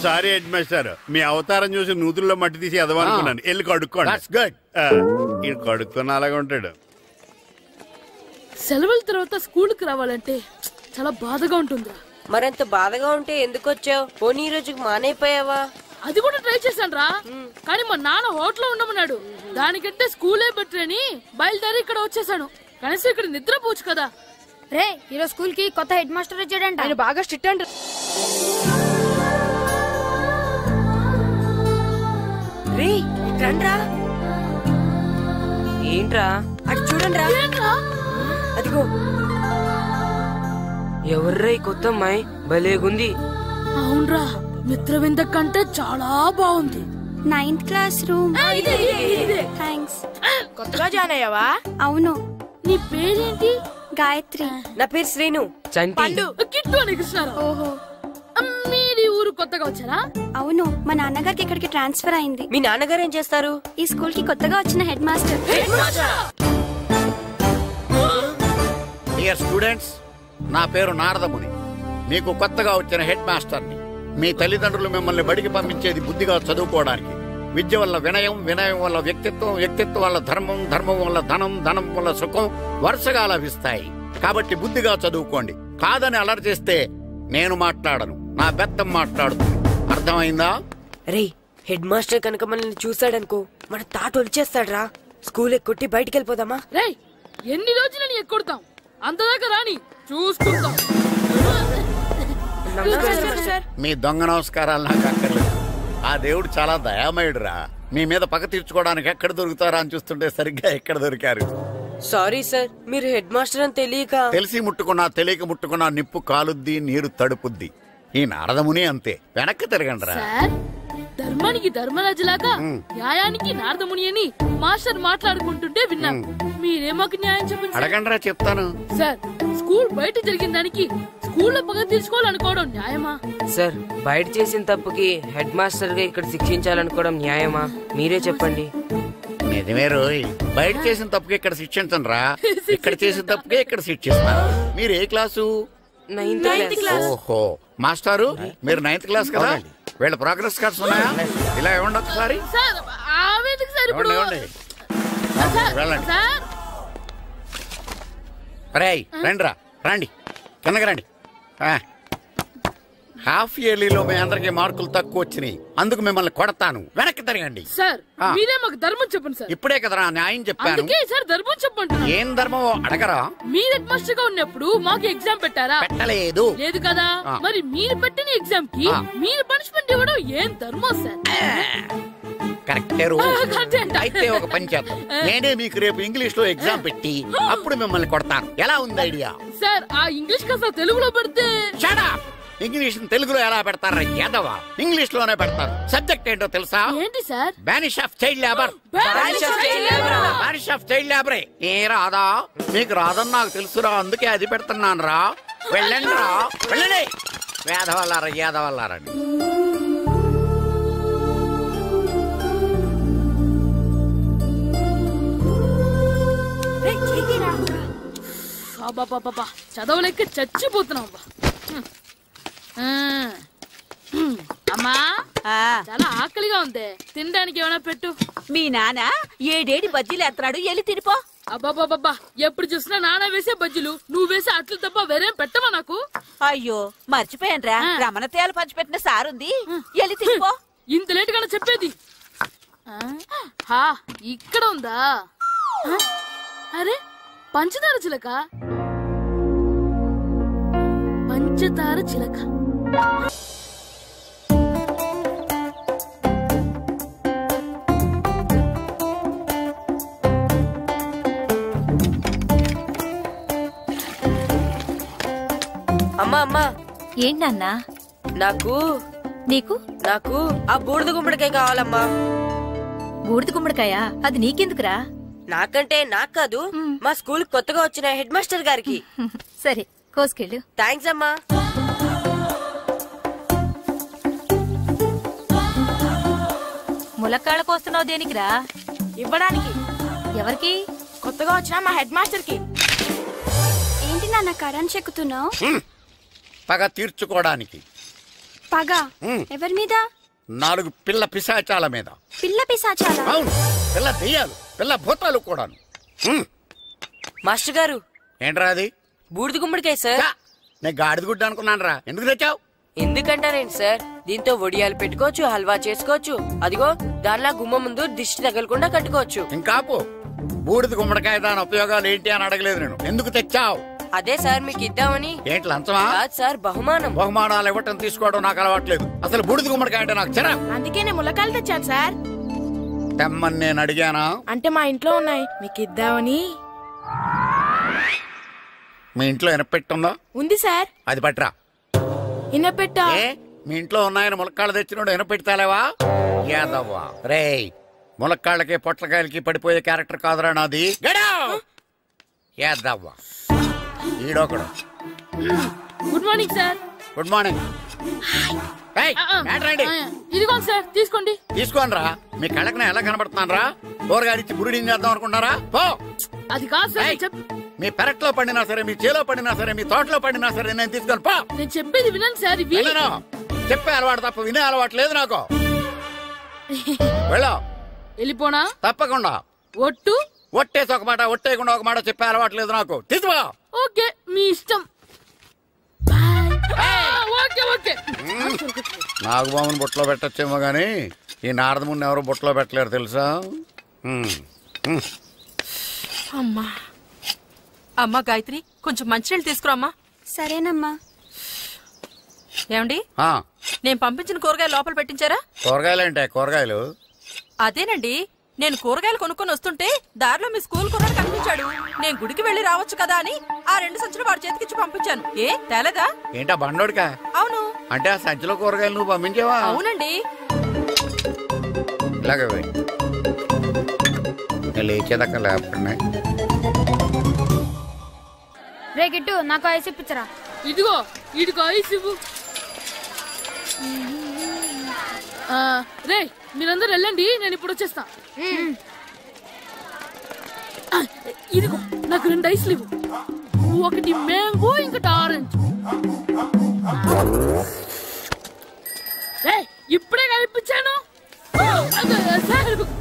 Speaker 5: Sorry head master, మీ అవతారం చూసి నూతుల్లో మట్టి తీసి ఎదవనుకున్నాను. వెళ్ళి కడుక్కోండి. ఈడు కడుక్కొని అలాగే ఉంటాడు.
Speaker 6: సెలవుల తర్వాత స్కూల్ కి రావాలంటే చాలా బాధగా ఉంటుందిరా.
Speaker 8: మరంత బాధగా ఉంటే ఎందుకు వచ్చావు? పోనీ ఈ రోజుకి మానైపోయావా?
Speaker 6: అది కూడా ట్రై చేశాను రా, కానీ మా నాన్న హోటల్లో ఉండమన్నాడు. దానికంటే స్కూలే బెటర్ అని బయలుదేరి ఇక్కడ వచ్చేసాను. కనీసం ఇక్కడ నిద్రపోవచ్చు కదా.
Speaker 14: రే, ఈరోజు స్కూల్ కి కొత్త హెడ్ మాస్టర్ వచ్చాడంట.
Speaker 11: ఆయన బాగా స్ట్రిక్ట్ అంట.
Speaker 8: రే రండ్రా. ఏంట్రా అటు చూడండి రా. అదిగో ఎవర్రా ఈ కొత్త అమ్మాయి? భలేగుంది.
Speaker 6: అవునరా, మిత్రవింద కంటే చాలా బాగుంది.
Speaker 14: 9th class room. థ్యాంక్స్.
Speaker 11: కొత్తగా జాయిన్ అయ్యావా?
Speaker 14: అవును.
Speaker 6: నీ పేరేంటి?
Speaker 14: గాయత్రి.
Speaker 8: నా పేరు శ్రీను.
Speaker 6: పండు. కిట్టు అని కృష్ణారావు. ఓహో, మీరు ఊరు కొత్తగా వచ్చారా?
Speaker 14: అవును, మా నాన్నగారికి ఇక్కడికి ట్రాన్స్ఫర్ అయింది.
Speaker 8: మీ నాన్నగారు ఏం చేస్తారు?
Speaker 14: ఈ స్కూల్ కి కొత్తగా వచ్చిన హెడ్ మాస్టర్.
Speaker 19: డియర్ స్టూడెంట్స్, నా పేరు నారదముని. మీకు కొత్తగా వచ్చిన హెడ్ మాస్టర్ని. మీ తల్లిదండ్రులు మిమ్మల్ని బడికి పంపించేది బుద్ధిగా చదువుకోవడానికి. విద్య వల్ల వినయం, వినయం వల్ల వ్యక్తిత్వం, వ్యక్తిత్వం వల్ల ధర్మం, ధర్మం వల్ల ధనం, ధనం వల్ల సుఖం వరుసగా లభిస్తాయి. కాబట్టి బుద్ధిగా చదువుకోండి. కాదని అలర్ చేస్తే నేను మాట్లాడను, నా బెత్తం మాట్లాడుతుంది. అర్థమైందా?
Speaker 8: రే, హెడ్ మాస్టర్ కనుక మనల్ని చూసాడనుకో మన తాట వచ్చేస్తాడ్రా. స్కూల్ ఎక్కొట్టి బయటికి వెళ్ళిపోదామా?
Speaker 6: రే, ఎన్ని రోజులని ఎక్కొడతాం? అంతదాకా రాని చూసుకుంటాం.
Speaker 19: మీ దొంగ నమస్కారాలు నాకు అక్కర్లేదు. ఆ దేవుడు చాలా దయామయుడురా. మీ మీద పగ తీర్చుకోవడానికి ఎక్కడ దొరుకుతారా అని చూస్తుంటే సరిగ్గా ఎక్కడ దొరికారు.
Speaker 8: సారీ సార్, మీరు హెడ్ మాస్టర్ అని తెలియక.
Speaker 19: తెలిసి ముట్టుకున్నా తెలియక ముట్టుకున్నా నిప్పు కాలుద్ది, నీరు తడుపుద్ది. ఈ నారదముని అంతే. వెనక్కి తిరగండిరా.
Speaker 6: ధర్మానికి ధర్మరాజులాగా న్యాయానికి నారదముని అని మాస్టర్ మాట్లాడుకుంటుంటే విన్నాం. మీరేమాకు న్యాయం చెప్పండి.
Speaker 19: అడగండిరా, చెప్తాను.
Speaker 6: సార్, స్కూల్ బయట జరిగిన దానికి స్కూల్లో పగ తీర్చుకోవాలనుకోవడం న్యాయమా?
Speaker 8: సార్, బయట చేసిన తప్పుకి హెడ్ మాస్టర్ గా ఇక్కడ శిక్షించాలనుకోవడం న్యాయమా? మీరే చెప్పండి.
Speaker 19: నిజమే రోయ్, బయట చేసిన తప్పుకి ఇక్కడ శిక్షించండి రా. ఇక్కడ చేసిన తప్పుకే ఇక్కడ శిక్షిస్తున్నారు. మీరు ఏ క్లాసు?
Speaker 8: 9th class.
Speaker 19: ఓహో, మాస్టారు మీరు 9th క్లాస్ కదా? వీళ్ళ ప్రోగ్రెస్ కార్డ్స్ ఉన్నాయా? ఇలా ఇవ్వండి ఒకసారి. వెళ్ళండి. రేయ్, రండిరా, రండి, కిందకి రండి. హాఫ్ ఇయర్లీలో మీ అందరికి మార్కులు తక్కువ వచ్చినాయి, అందుకు మిమ్మల్ని కొడతాను. వెనక్కి తిరగండి.
Speaker 6: సార్, మీరే మాకు ధర్మం చెప్పండి సార్.
Speaker 19: ఇప్పుడే కదరా న్యాయం చెప్పాను.
Speaker 6: సార్, ధర్మం చెప్పండి.
Speaker 19: ఏం ధర్మం అడగరా?
Speaker 6: మీరు హెడ్ మాస్టర్ గా ఉన్నప్పుడు మాకు ఎగ్జామ్ పెట్టారా?
Speaker 19: పెట్టలేదు.
Speaker 6: లేదు కదా? మరి మీరు పెట్టిన ఎగ్జామ్ కి మీరు పనిష్మెంట్ ఇవ్వడం ఏం ధర్మం సార్?
Speaker 19: కరెక్టే. అయితే ఒక పని చేద్దాం, నేనే మీకు రేపు ఇంగ్లీష్ లో ఎగ్జామ్ పెట్టి అప్పుడు మిమ్మల్ని కొడతాను. ఎలా ఉంది ఐడియా?
Speaker 6: సార్, ఆ ఇంగ్లీష్ కాస్త తెలుగులో పెడితే.
Speaker 19: ఇంగ్లీష్ తెలుగులో ఎలా పెడతారా యాదవా? ఇంగ్లీష్ లోనే పెడతారు. సబ్జెక్ట్ ఏంటో తెలుసా?
Speaker 6: ఏంటి sir?
Speaker 19: Banish of child labour. Banish of child లేబరే. ఏ రాదా? మీకు రాదని నాకు తెలుసురా, అందుకే అది పెడుతున్నాను రా. వెళ్ళండి రా, వెళ్ళండి. వేదవల్లారా, యాదవల్లారండి.
Speaker 6: చదవలేక చచ్చిపోతున్నాం. అమ్మా, చాలా ఆకలిగా ఉంది, తినడానికి ఏమైనా పెట్టు.
Speaker 15: మీ నాన్న 7 బజ్జీలు ఎత్తాడు, వెళ్ళి తినిపో.
Speaker 6: అబ్బాబాబా, ఎప్పుడు చూసినా నాన్న వేసే బజ్జీలు, నువ్వు వేసే అట్లు తప్ప వేరేం పెట్టవా నాకు?
Speaker 15: అయ్యో, మర్చిపోయానురా, రమణ తేలు పంచిపెట్టిన సారుంది, వెళ్ళి తినిపో.
Speaker 6: ఇంత లేట్ గా చెప్పేది. ఇక్కడ ఉందా? అరే, పంచదార చిలక. పంచదార చిలక.
Speaker 8: అమ్మా, అమ్మా.
Speaker 7: ఏంటన్నా?
Speaker 8: నాకు
Speaker 7: నీకు
Speaker 8: నాకు ఆ బూడిద గుమ్మడికాయ కావాలమ్మా.
Speaker 7: బూడిద గుమ్మడికాయ? అది నీకెందుకురా?
Speaker 8: నాకంటే నాకు కాదు, మా స్కూల్ కొత్తగా వచ్చిన హెడ్ మాస్టర్ గారికి.
Speaker 7: సరే, కోసుకెళ్ళు.
Speaker 8: థ్యాంక్స్ అమ్మా.
Speaker 7: ములక్కాళ్ళ కోస్తున్నావు దేనికిరా?
Speaker 11: ఇవ్వడానికి.
Speaker 7: ఎవరికి?
Speaker 11: కొత్తగా వచ్చిన మా హెడ్ మాస్టర్ కి.
Speaker 14: ఏంటి నాన్న కరెంట్ చెక్కుతున్నావు?
Speaker 19: పగ తీర్చుకోవడానికి.
Speaker 14: పగ ఎవరి మీద?
Speaker 19: 4 పిల్ల పిశాచాల మీద.
Speaker 14: పిల్ల పిశాచాల?
Speaker 19: అవును, పిల్ల దెయ్యాలు, పిల్ల భూతాలు కూడాను.
Speaker 8: మాస్టర్ గారు.
Speaker 19: ఏంట్రా అది?
Speaker 8: బూడిద గుమ్మడికాయ సార్.
Speaker 19: నేను గాడిద గుడ్డ అనుకున్నాను రా. ఎందుకు తెచ్చావు?
Speaker 8: ఎందుకంటారేంటి సార్, దీంతో వడియాలు పెట్టుకోవచ్చు, హల్వా చేసుకోవచ్చు. అదిగో దానిలా గుమ్మ ముందు దిష్టి తగలకుండా కట్టుకోవచ్చు.
Speaker 19: ఇంకాపు, బూడిద గుమ్మడికాయ దాని ఉపయోగాలు ఏంటి అని అడగలేదు నేను. ఎందుకు తెచ్చావు?
Speaker 8: అదే సార్ మీకు ఇద్దామని.
Speaker 19: ఏంటి లంచమా?
Speaker 8: సార్, బహుమానం.
Speaker 19: బహుమానాలు ఇవ్వటం తీసుకోవడం నాకు అలవాట్లేదు. అసలు బూడిద గుమ్మడికాయ అంటే నాకు చిరా.
Speaker 11: అందుకే నేను ములకాయలు తెచ్చాను సార్.
Speaker 19: తెమ్మని నేను అడిగానా?
Speaker 11: అంటే మా ఇంట్లో ఉన్నాయి, మీకు ఇద్దామని.
Speaker 19: మీ ఇంట్లో ఎనపెట్టుందా?
Speaker 11: ఉంది సార్.
Speaker 19: అది పట్రా.
Speaker 11: ఇనపెట్టా?
Speaker 19: మీ ఇంట్లో ఉన్నాయని ములక్కాళ్ళు తెచ్చినోడు ఎనపెట్టాలేవా? యాదవ్వా రేయ్, ములక్కాళ్ళకి పొట్లకాయలకి పడిపోయే క్యారెక్టర్ కాదురా నాది. యాదవ్వా ఈడొకడు.
Speaker 6: Good morning sir.
Speaker 19: Good morning.
Speaker 6: ఇదిగోండి సార్, తీసుకోండి.
Speaker 19: తీసుకోండి రా. మీ కళ్ళకి ఎలా కనబడుతున్నాను రా? కూరగాయలిచ్చి బురిడింగ్ చేద్దాం అనుకుంటారా? పో.
Speaker 6: అది కాదు సార్.
Speaker 19: మీ పెరట్లో పండినా సరే, మీ చేలో పండినా సరే, మీ తోటలో పండినా సరే నేను తీసుకొని పో.
Speaker 6: నేను చెప్పేది వినండి సార్.
Speaker 19: చెప్పే అలవాటు తప్ప వినే అలవాటు లేదు నాకు. వెళ్ళా
Speaker 6: వెళ్ళిపోనా?
Speaker 19: తప్పకుండా.
Speaker 6: ఒట్టు?
Speaker 19: ఒట్టేసి ఒక మాట, ఒట్టేయకుండా ఒక మాట చెప్పే అలవాటు లేదు నాకు. తీసుకో.
Speaker 6: ఓకే, మీ ఇష్టం. Okay okay.
Speaker 19: నాగబాబుని బుట్టలో పెట్టచ్చేమో గాని ఈ నారదముని ఎవరు బుట్టలో పెట్టలేరు తెలుసా?
Speaker 7: అమ్మా అమ్మా గాయత్రి, కొంచెం మంచినీళ్ళు తీసుకురామ్మా.
Speaker 17: సరేనమ్మా.
Speaker 7: ఏమండి, నేను పంపించిన కూరగాయలు లోపల పెట్టించారా?
Speaker 19: కూరగాయలంటే కూరగాయలు?
Speaker 7: అదేనండి, నేను కూరగాయలు కొనుక్కొని వస్తుంటే దారిలో మీ స్కూల్ కుర్రాడు కనిపించాడు. నేను గుడికి వెళ్లి రావచ్చు కదా అని ఆ 2 సంచులు వాడి చేతికిచ్చి పంపించాను. ఏ తేలేదా?
Speaker 19: ఏంటా బండోడికా?
Speaker 7: అవును.
Speaker 19: అంటే ఆ సంచిలో కూరగాయలు నువ్వు పంపించావా?
Speaker 7: అవునండి.
Speaker 19: ఇలాగే లేచేదాకా లేకపోతే
Speaker 14: రే గిట్టు, నాకు ఐస్ ఇప్పించరా.
Speaker 6: ఇదిగో ఇదిగో ఐస్ ఇవ్వు. రే మీరందరూ వెళ్ళండి, నేను ఇప్పుడు వచ్చేస్తా. ఇదిగో నాకు 2 ఐస్లు ఇవ్వు. ఒకటి మ్యాంగో, ఇంకటి ఆరెంజ్. ఇప్పుడే కనిపించాను.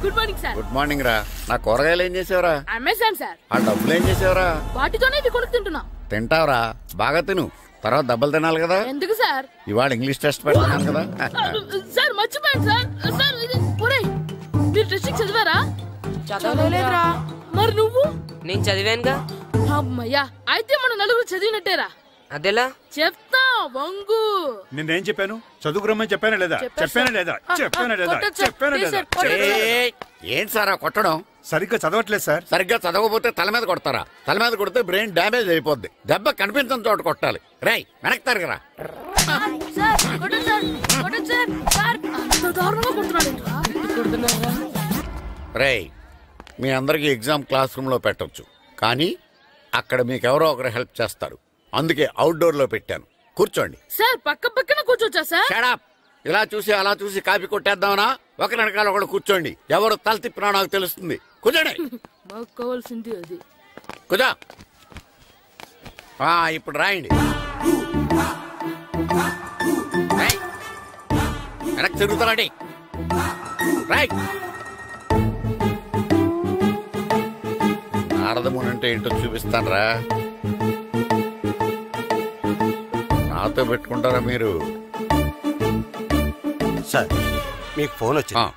Speaker 6: Good morning sir.
Speaker 19: Good morning రా. నా కూరగాయలు ఏం చేసేవరా?
Speaker 6: Amazon sir.
Speaker 19: ఆ డబ్బులు ఏం చేసేవరా?
Speaker 6: వాటితోనే ఇవి కొనుక్కు తింటున్నా.
Speaker 19: తింటావరా? బాగా తిను, తర్వాత దెబ్బలు తినాలి కదా.
Speaker 6: ఎందుకు సార్?
Speaker 19: ఇవాళ ఇంగ్లీష్ టెస్ట్ పెడుతున్నాను కదా.
Speaker 6: సార్ మర్చిపోయాను సార్. సార్ మీరు టెస్టింగ్ చదివారా?
Speaker 8: చదవలేదురా.
Speaker 6: మరి నువ్వు?
Speaker 8: నేను చదివానుగా.
Speaker 6: అమ్మయ్యా, అయితే మన నలుగురు చదివినట్టేరా.
Speaker 8: అదెలా?
Speaker 6: చెప్తా వంగు.
Speaker 18: నేనేం చెప్పాను? చదువుకురమ్మని చెప్పానా లేదా? చెప్పానా లేదా? చెప్పానా లేదా? చెప్పానా లేదా?
Speaker 19: ఏంటి సార్ కొట్టడం?
Speaker 18: సరిగ్గా చదవట్లేదు సార్.
Speaker 19: సరిగ్గా చదవకపోతే తల మీద కొడతారా? తల మీద కొడితే బ్రెయిన్ డ్యామేజ్ అయిపోద్ది. దెబ్బ కనిపించిన చోట కొట్టాలి. రై వెనక్కి తరగరా. రై మీ అందరికి ఎగ్జామ్ క్లాస్ రూమ్ లో పెట్టొచ్చు, కానీ అక్కడ మీకెవరో ఒకరు హెల్ప్ చేస్తారు. అందుకే అవుట్డోర్ లో పెట్టాను. కూర్చోండి.
Speaker 6: సార్ పక్క పక్కన కూర్చోచ్చా సార్?
Speaker 19: Shut up. ఇలా చూసి అలా చూసి కాపీ కొట్టేద్దామనా? ఒకరి వెనకాల ఒకడు కూర్చోండి. ఎవరు తల తిప్పినా నాకు తెలుస్తుంది. కూర్చోండి.
Speaker 6: మాకు కావాల్సింది అది.
Speaker 19: కూర్చో. ఇప్పుడు రాయండి. వెనక్కి తిరుగుతారండి. రైట్. నారదముని అంటే ఏంటో చూపిస్తాను రా. నాతో పెట్టుకుంటారా మీరు?
Speaker 3: సార్ మీకు ఫోన్ వచ్చింది.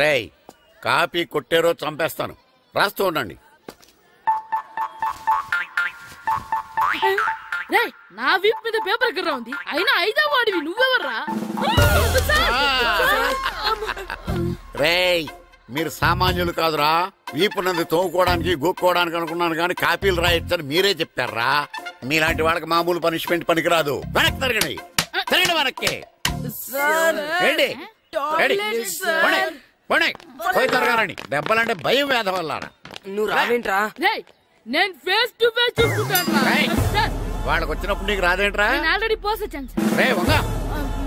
Speaker 19: రేయ్ కాపీ కొట్టారో చంపేస్తాను. రాస్తూ ఉండండి.
Speaker 6: నా వీప్ మీద పేపర్ ఎక్కడ ఉంది? అయినా 5వ వాడివి నువ్వెవర్రా?
Speaker 19: రేయ్ మీరు సామాన్యులు కాదురా. వీపునంది తోముకోవడానికి గోక్కోవడానికి అనుకున్నాను కానీ కాపీలు రాయొచ్చని మీరే చెప్పారా? మీలాంటి వాళ్ళకి మామూలు పనిష్మెంట్ పనికిరాదు. వెనక్కి తిరగండి. తిరగండి వెనక్కి. పోయి తిరగారండి. దెబ్బలంటే భయం వేద వల్ల.
Speaker 8: నువ్వు రావేంట్రా?
Speaker 6: నేను ఫేస్ టు ఫేస్ చూసుకుంటాను.
Speaker 19: వాళ్ళకి వచ్చినప్పుడు నీకు రాదేంట్రా?
Speaker 6: నేను ఆల్రెడీ పోసొచ్చాను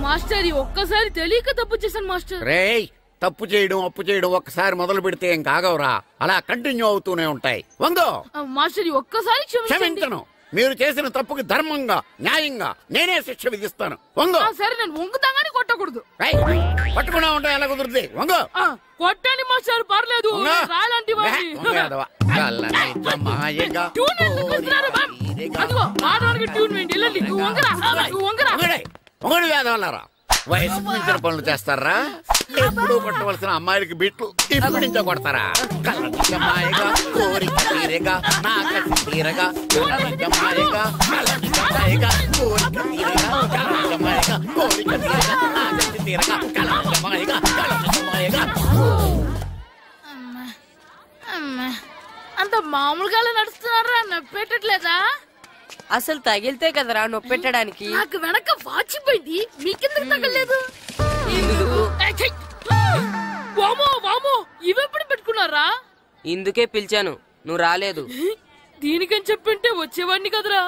Speaker 6: మాస్టర్. ఒక్కసారి తెలియక తప్పు చేశాను మాస్టర్.
Speaker 19: రేయ్ తప్పు చేయడం అప్పు చేయడం ఒక్కసారి మొదలు పెడితే ఏం కాగవరా. అలా కంటిన్యూ అవుతూనే ఉంటాయి. వందో
Speaker 6: మాస్టర్ ఒక్కసారి
Speaker 19: క్షమించను. మీరు చేసిన తప్పుకి ధర్మంగా న్యాయంగా నేనే శిక్ష విధిస్తాను. వంగో.
Speaker 6: సరే నేను వంగుతాగాని కొట్టకూడదు.
Speaker 19: పట్టుకున్నా ఉంటా ఎలా కుదురుతుంది? వంగో.
Speaker 6: కొట్టండి మాస్టర్ పర్లేదు. రాలాంటి ట్యూన్ వేయండి.
Speaker 19: వేదవల్లారా వయసు మించిన పనులు చేస్తారా? ఎప్పుడు కొట్టవలసిన అమ్మాయిలకి బిట్లు ఇప్పుడు నుంచో కొడతారా? కలనిజమాయగా కోరిక తీరగా నా కసి తీరగా కలనిజమాయగా కలనిజమాయగా కోరిక తీరగా కలనిజమాయగా కోరిక తీరగా నా కసి తీరగా కలనిజమాయగా కలనిజమాయగా.
Speaker 6: అంత మామూలుగా నడుస్తున్నారా? నొప్పెట్టట్లేదా?
Speaker 8: అసలు తగిలితే కదరా నొప్పెట్టడానికి.
Speaker 6: నాకు వెనక వాచిపోయింది, మీకెందుకు తగలేదు? ఇవెప్పుడు పెట్టుకున్నారా?
Speaker 8: ఇందుకే పిలిచాను, నువ్వు రాలేదు.
Speaker 6: దీనికని చెప్పింటే వచ్చేవాడిని కదరా.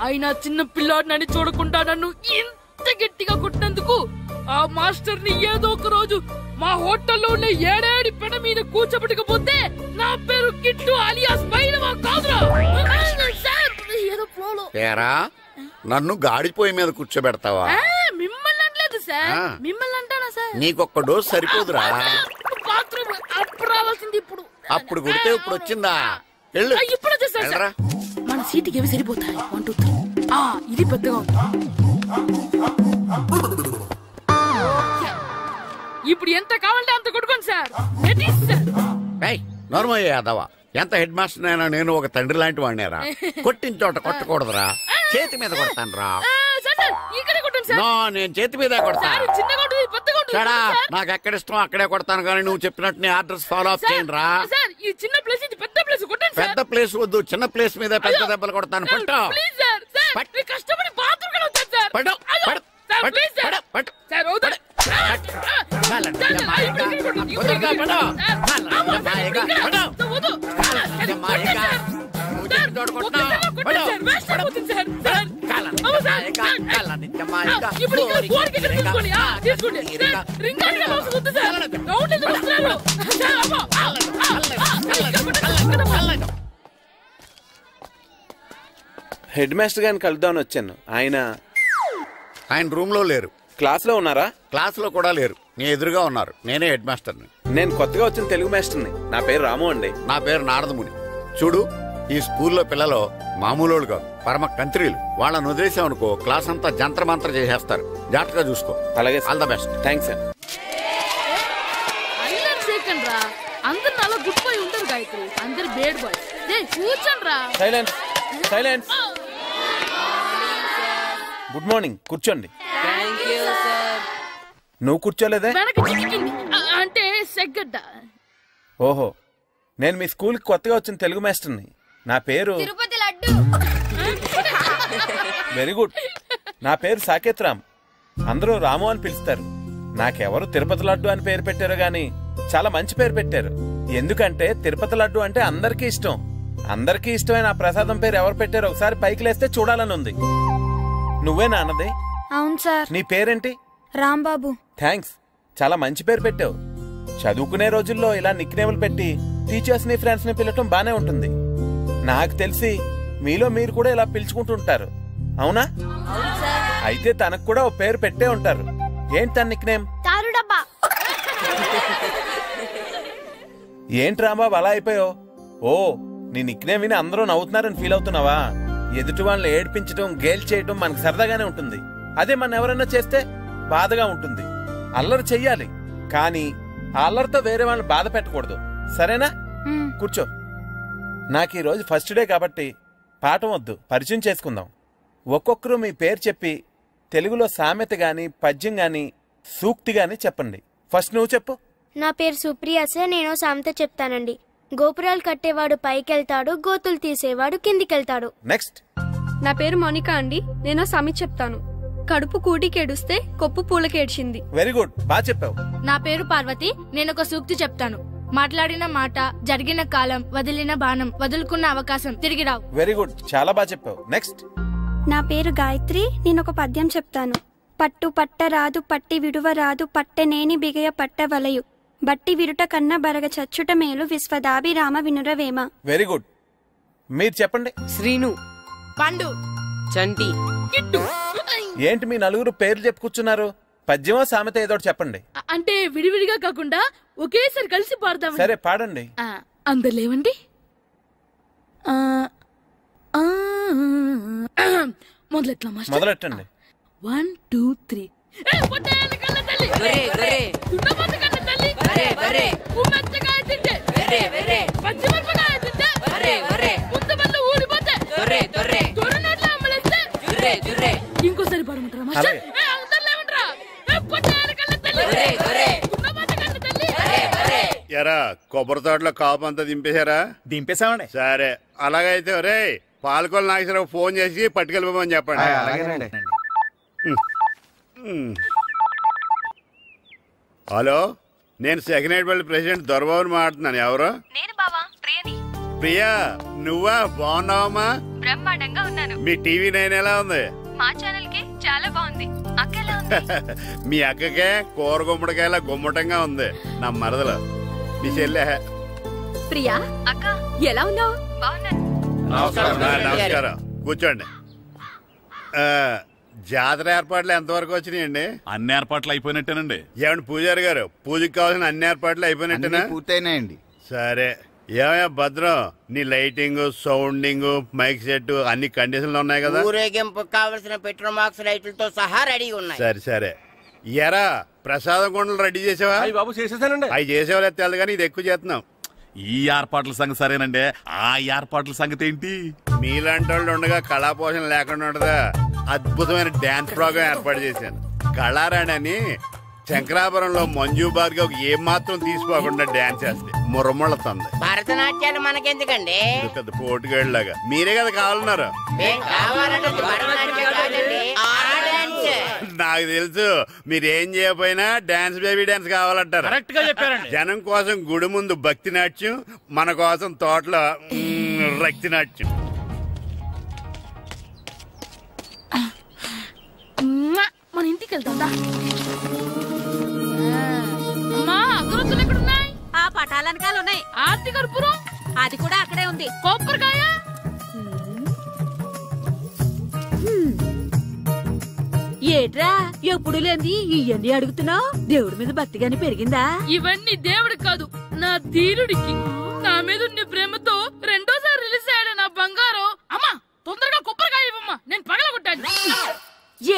Speaker 6: అయినా చిన్న పిల్లాడినని చూడకుండా నన్ను ఇంత గట్టిగా కొట్టినందుకు ఆ మాస్టర్ ని ఏదో ఒక రోజు మా హోటల్లో ఉన్న ఏడేడి పెడ మీద కూర్చోబెట్టకపోతే నా పేరు కిట్టు అలియాస్ బైరవా కాదురా. ఏదో ఫ్లోలో
Speaker 19: ఏరా నన్ను గాడిపోయి మీద కూర్చోబెడతావా?
Speaker 6: మిమ్మల్ని అనలేదు సార్, మిమ్మల్ని అంటానా సార్?
Speaker 19: నీకొక్క డోస్ సరిపోదురా.
Speaker 6: బాత్రూమ్ అప్పుడు రావాల్సింది ఇప్పుడు.
Speaker 19: అప్పుడు కొడితే ఇప్పుడు వచ్చిందా?
Speaker 6: ఇప్పుడు వచ్చేసా సార్. మన సీటుకి ఏవి సరిపోతాయి? 1 2 3. ఇది పెద్దగా ఉంది. ఇప్పుడు ఎంత కావాలంటే అంత కొట్టుకోండి సార్.
Speaker 19: నోర్మయ్య యాదవ, ఎంత హెడ్ మాస్టర్ అయినా నేను ఒక తండ్రి లాంటి వాడినేరా. కొట్టిన చోట కొట్టకూడదురా, చేతి మీద కొడతాను రా. నేను చేతి మీద కొడతాను. నాకు ఎక్కడ ఇష్టం అక్కడే కొడతాను, కానీ నువ్వు చెప్పినట్టు నీ ఆర్డర్స్ ఫాలో అప్ చేయండి రా. పెద్ద ప్లేస్ వద్దు, చిన్న ప్లేస్ మీద పెద్ద దెబ్బలు కొడతాను.
Speaker 20: హెడ్ మాస్టర్ గారిని కలుద్దామని వచ్చాను.
Speaker 19: ఆయన రూమ్ లో లేరు.
Speaker 20: క్లాస్ లో ఉన్నారా?
Speaker 19: క్లాస్ లో కూడా లేరు, నీ ఎదురుగా ఉన్నారు. నేనే హెడ్ మాస్టర్ని.
Speaker 20: నేను కొత్తగా వచ్చిన తెలుగు మాస్టర్ని. నా పేరు రాము అండి.
Speaker 19: నా పేరు నారదముని. చూడు, ఈ స్కూల్లో పిల్లలు మామూలు కాదు, పరమ కంత్రీలు. వాళ్ళని వదిలేసామనుకో క్లాస్ అంతా జంత్ర మంత్ర చేసేస్తారు. జాగ్రత్తగా చూసుకో.
Speaker 20: అలాగే,
Speaker 19: all the best.
Speaker 20: Thanks sir.
Speaker 6: అందరు అలా గుడ్ బాయ్ ఉంటారు గాయత్రి, అందరు బేడ్ బాయ్. కూర్చోండి రా.
Speaker 20: Silence, silence. గుడ్ మార్నింగ్, కూర్చోండి. నువ్వు కూర్చోలేదే?
Speaker 6: అంటే సెగ్గడ్డ.
Speaker 20: ఓహో, నేను మీ స్కూల్ కి కొత్తగా వచ్చిన తెలుగు మాస్టర్ని. నా పేరు
Speaker 14: తిరుపతి లడ్డు.
Speaker 20: Very good. నా పేరు సాకేత్ రామ్. అందరూ రాము అని పిలుస్తారు. నాకెవరు తిరుపతి లడ్డు అని పేరు పెట్టారు గాని చాలా మంచి పేరు పెట్టారు. ఎందుకంటే తిరుపతి లడ్డు అంటే అందరికీ ఇష్టం. అందరికీ ఇష్టమైన ఆ ప్రసాదం పేరు ఎవరు పెట్టారు ఒకసారి పైకి లేస్తే చూడాలని ఉంది. నువ్వేనా అన్నది?
Speaker 11: అవును సార్.
Speaker 20: నీ పేరేంటి?
Speaker 11: రాంబాబు.
Speaker 20: థ్యాంక్స్, చాలా మంచి పేరు పెట్టావు. చదువుకునే రోజుల్లో ఇలా నిక్నేములు పెట్టి టీచర్స్ ని ఫ్రెండ్స్ ని పిలవటం బానే ఉంటుంది. నాకు తెలిసి మీలో మీరు కూడా ఇలా పిలుచుకుంటుంటారు, అవునా? అయితే తనకు కూడా ఓ పేరు పెట్టే ఉంటారు. ఏంటి తన నిక్నేమ్? ఏంటి రాంబాబు అలా అయిపోయావు? ఓ, నీ నిక్నేమ్ విని అందరూ నవ్వుతున్నారని ఫీల్ అవుతున్నావా? ఎదుటి వాళ్ళని ఏడ్పించడం, గేల్ చేయడం మనకు సరదాగానే ఉంటుంది. అదే మన ఎవరన్నా చేస్తే బాధగా ఉంటుంది. అల్లరి చెయ్యాలి, కానీ ఆ అల్లరితో వేరే వాళ్ళని బాధ పెట్టకూడదు, సరేనా? కూర్చో. నాకు ఈ రోజు ఫస్ట్ డే కాబట్టి పాఠం వద్దు, పరిచయం చేసుకుందాం. ఒక్కొక్కరు మీ పేరు చెప్పి తెలుగులో సామెత గాని, పద్యం గాని, సూక్తి గాని చెప్పండి. ఫస్ట్ నువ్వు చెప్పు.
Speaker 21: నా పేరు సుప్రియ సార్. నేను సామెత చెప్తానండి. గోపురాలు కట్టేవాడు పైకెళ్తాడు, గోతులు తీసేవాడు కిందికెళ్తాడు.
Speaker 20: నెక్స్ట్.
Speaker 17: నా పేరు మోనికా అండి. నేను సామెత చెప్తాను. కడుపు కూటికేడుస్తే కొప్పు పూలకేడ్చింది.
Speaker 20: వెరీ గుడ్, బాగా చెప్పావు.
Speaker 14: నా పేరు పార్వతి. నేను ఒక సూక్తి చెప్తాను. మాట్లాడిన మాట, జరిగిన కాలం, వదిలిన బాణం, వదులుకున్న అవకాశం తిరిగి రావు.
Speaker 20: వెరీ గుడ్, చాలా బాగా చెప్పావు. నెక్స్ట్.
Speaker 22: నా పేరు గాయత్రి. నేను ఒక పద్యం చెప్తాను. పట్టు పట్టరాదు, పట్టి విడువరాదు, పట్టెనేని బిగయ పట్టవలయు, బట్టి విరుట కన్న బరగ చచ్చుట మేలు, విశ్వదాభిరామ వినురవేమ.
Speaker 20: వెరీ గుడ్, మీరు చెప్పండి.
Speaker 8: శ్రీను,
Speaker 7: పండు,
Speaker 8: చంటి.
Speaker 20: ఏంటి మీ నలుగురు పేర్లు చెప్పుకూర్చున్నారు? పద్యమో సామెత ఏదో చెప్పండి.
Speaker 6: అంటే విడివిడిగా కాకుండా ఒకేసారి కలిసి పాడదాం.
Speaker 20: సరే, పాడండి.
Speaker 6: అందరు లేవండి.
Speaker 20: మొదలెట్టండి.
Speaker 6: 1 2 3. ఇంకోసారి పాడమంటారా మాస్టర్?
Speaker 5: ఎరా కొబ్బరి తోటలో కాపు అంతా దింపేశారా?
Speaker 18: దింపేశామండి.
Speaker 5: సరే, అలాగైతే రే పాలకొల నాగేశ్వరరావు ఫోన్ చేసి పట్టుకెళ్ళిపోమని చెప్పండి. హలో, నేను సెకండ్ హెడ్ పల్లి ప్రెసిడెంట్ దొరబాబుని మాట్లాడుతున్నాను. ఎవరు?
Speaker 17: నేను బావా, ప్రియని.
Speaker 5: ప్రియా, నువ్వా? బాగున్నావమ్మా?
Speaker 17: బ్రహ్మాండంగా ఉన్నాను.
Speaker 5: మీ టీవీ 9 ఎలా ఉంది?
Speaker 17: మా ఛానల్ కి చాలా బాగుంది. అక్క ఎలా ఉంది?
Speaker 5: మీ అక్కకే కూర గుమ్మడికాయలా గుమ్మటంగా ఉంది నా మరదలు. నీ చెల్లె.
Speaker 17: ప్రియా అక్క ఎలా ఉన్నావు?
Speaker 5: నమస్కారం, కూర్చోండి. జాతర ఏర్పాట్లు ఎంతవరకు వచ్చినాయండి?
Speaker 10: అన్ని ఏర్పాట్లు అయిపోయినట్టేనండి.
Speaker 5: ఏమండి పూజారి గారు, పూజకి కావాల్సిన అన్ని ఏర్పాట్లు అయిపోయినట్టేనా?
Speaker 19: పూర్తయినాయండి.
Speaker 5: సరే. ఏమయ్యా భద్రం, నీ లైటింగ్, సౌండింగ్, మైక్ సెట్ అన్ని కండిషన్లు ఉన్నాయి కదా?
Speaker 12: ఊరేగింపు కావలసిన పెట్రోల్ మార్క్స్ లైట్లతో సహా రెడీ ఉన్నాయి.
Speaker 5: సరే సరే. ఎరా ప్రసాదం కొండలు రెడీ చేసావా?
Speaker 3: బాబు చేసేసానండి.
Speaker 5: అవి చేసేవాళ్ళు తెలదు కానీ ఇది ఎక్కువ చేస్తున్నాం.
Speaker 10: ఈ ఏర్పాట్ల సంగతి సరేనండి, ఆ ఏర్పాట్ల సంగతి ఏంటి?
Speaker 5: మీలాంటి వాళ్ళు ఉండగా కళాపోషణ లేకుండా ఉండదా? అద్భుతమైన డాన్స్ ప్రోగ్రాం ఏర్పాటు చేశాను. కళారాణి అని శంకరాపురంలో మంజు భార్గవ్ ఏం మాత్రం తీసుకోకుండా డాన్స్ చేస్తే మురముళ్ళతుంది.
Speaker 12: భరతనాట్యాలు మనకెందుకండి?
Speaker 5: పెద్ద పోటుగాళ్ళలాగా మీరే కదా కావాలన్నారు. నాకు తెలుసు మీరేం చేయకపోయినా డాన్స్ బేబీ డాన్స్ కావాలంటారు.
Speaker 4: కరెక్ట్ గా చెప్పారండి.
Speaker 5: జనం కోసం గుడి ముందు భక్తి నాట్యం, మన కోసం తోటలో రక్తి నాట్యం.
Speaker 6: మన ఇంటికి వెళ్తా. అమ్మా అగరొత్తులు ఎక్కడున్నాయి?
Speaker 15: ఆ పటాలనకాలు ఉన్నాయి.
Speaker 6: ఆర్తి కర్పూరం
Speaker 15: అది కూడా అక్కడే ఉంది.
Speaker 6: కొబ్బరికాయ
Speaker 15: ఏట్రా ఎప్పుడు లేని ఇవన్నీ అడుగుతున్నావు? దేవుడి మీద భక్తిగాని పెరిగిందా?
Speaker 6: ఇవన్నీ దేవుడికి కాదు, నా ధీరుడికి. నా మీద ఉండే ప్రేమతో రెండోసారి రిలీజ్ అయ్యాడు నా బంగారం. అమ్మా తొందరగా కొబ్బరికాయ ఇవ్వమ్మా, నేను పగలగొట్టాను.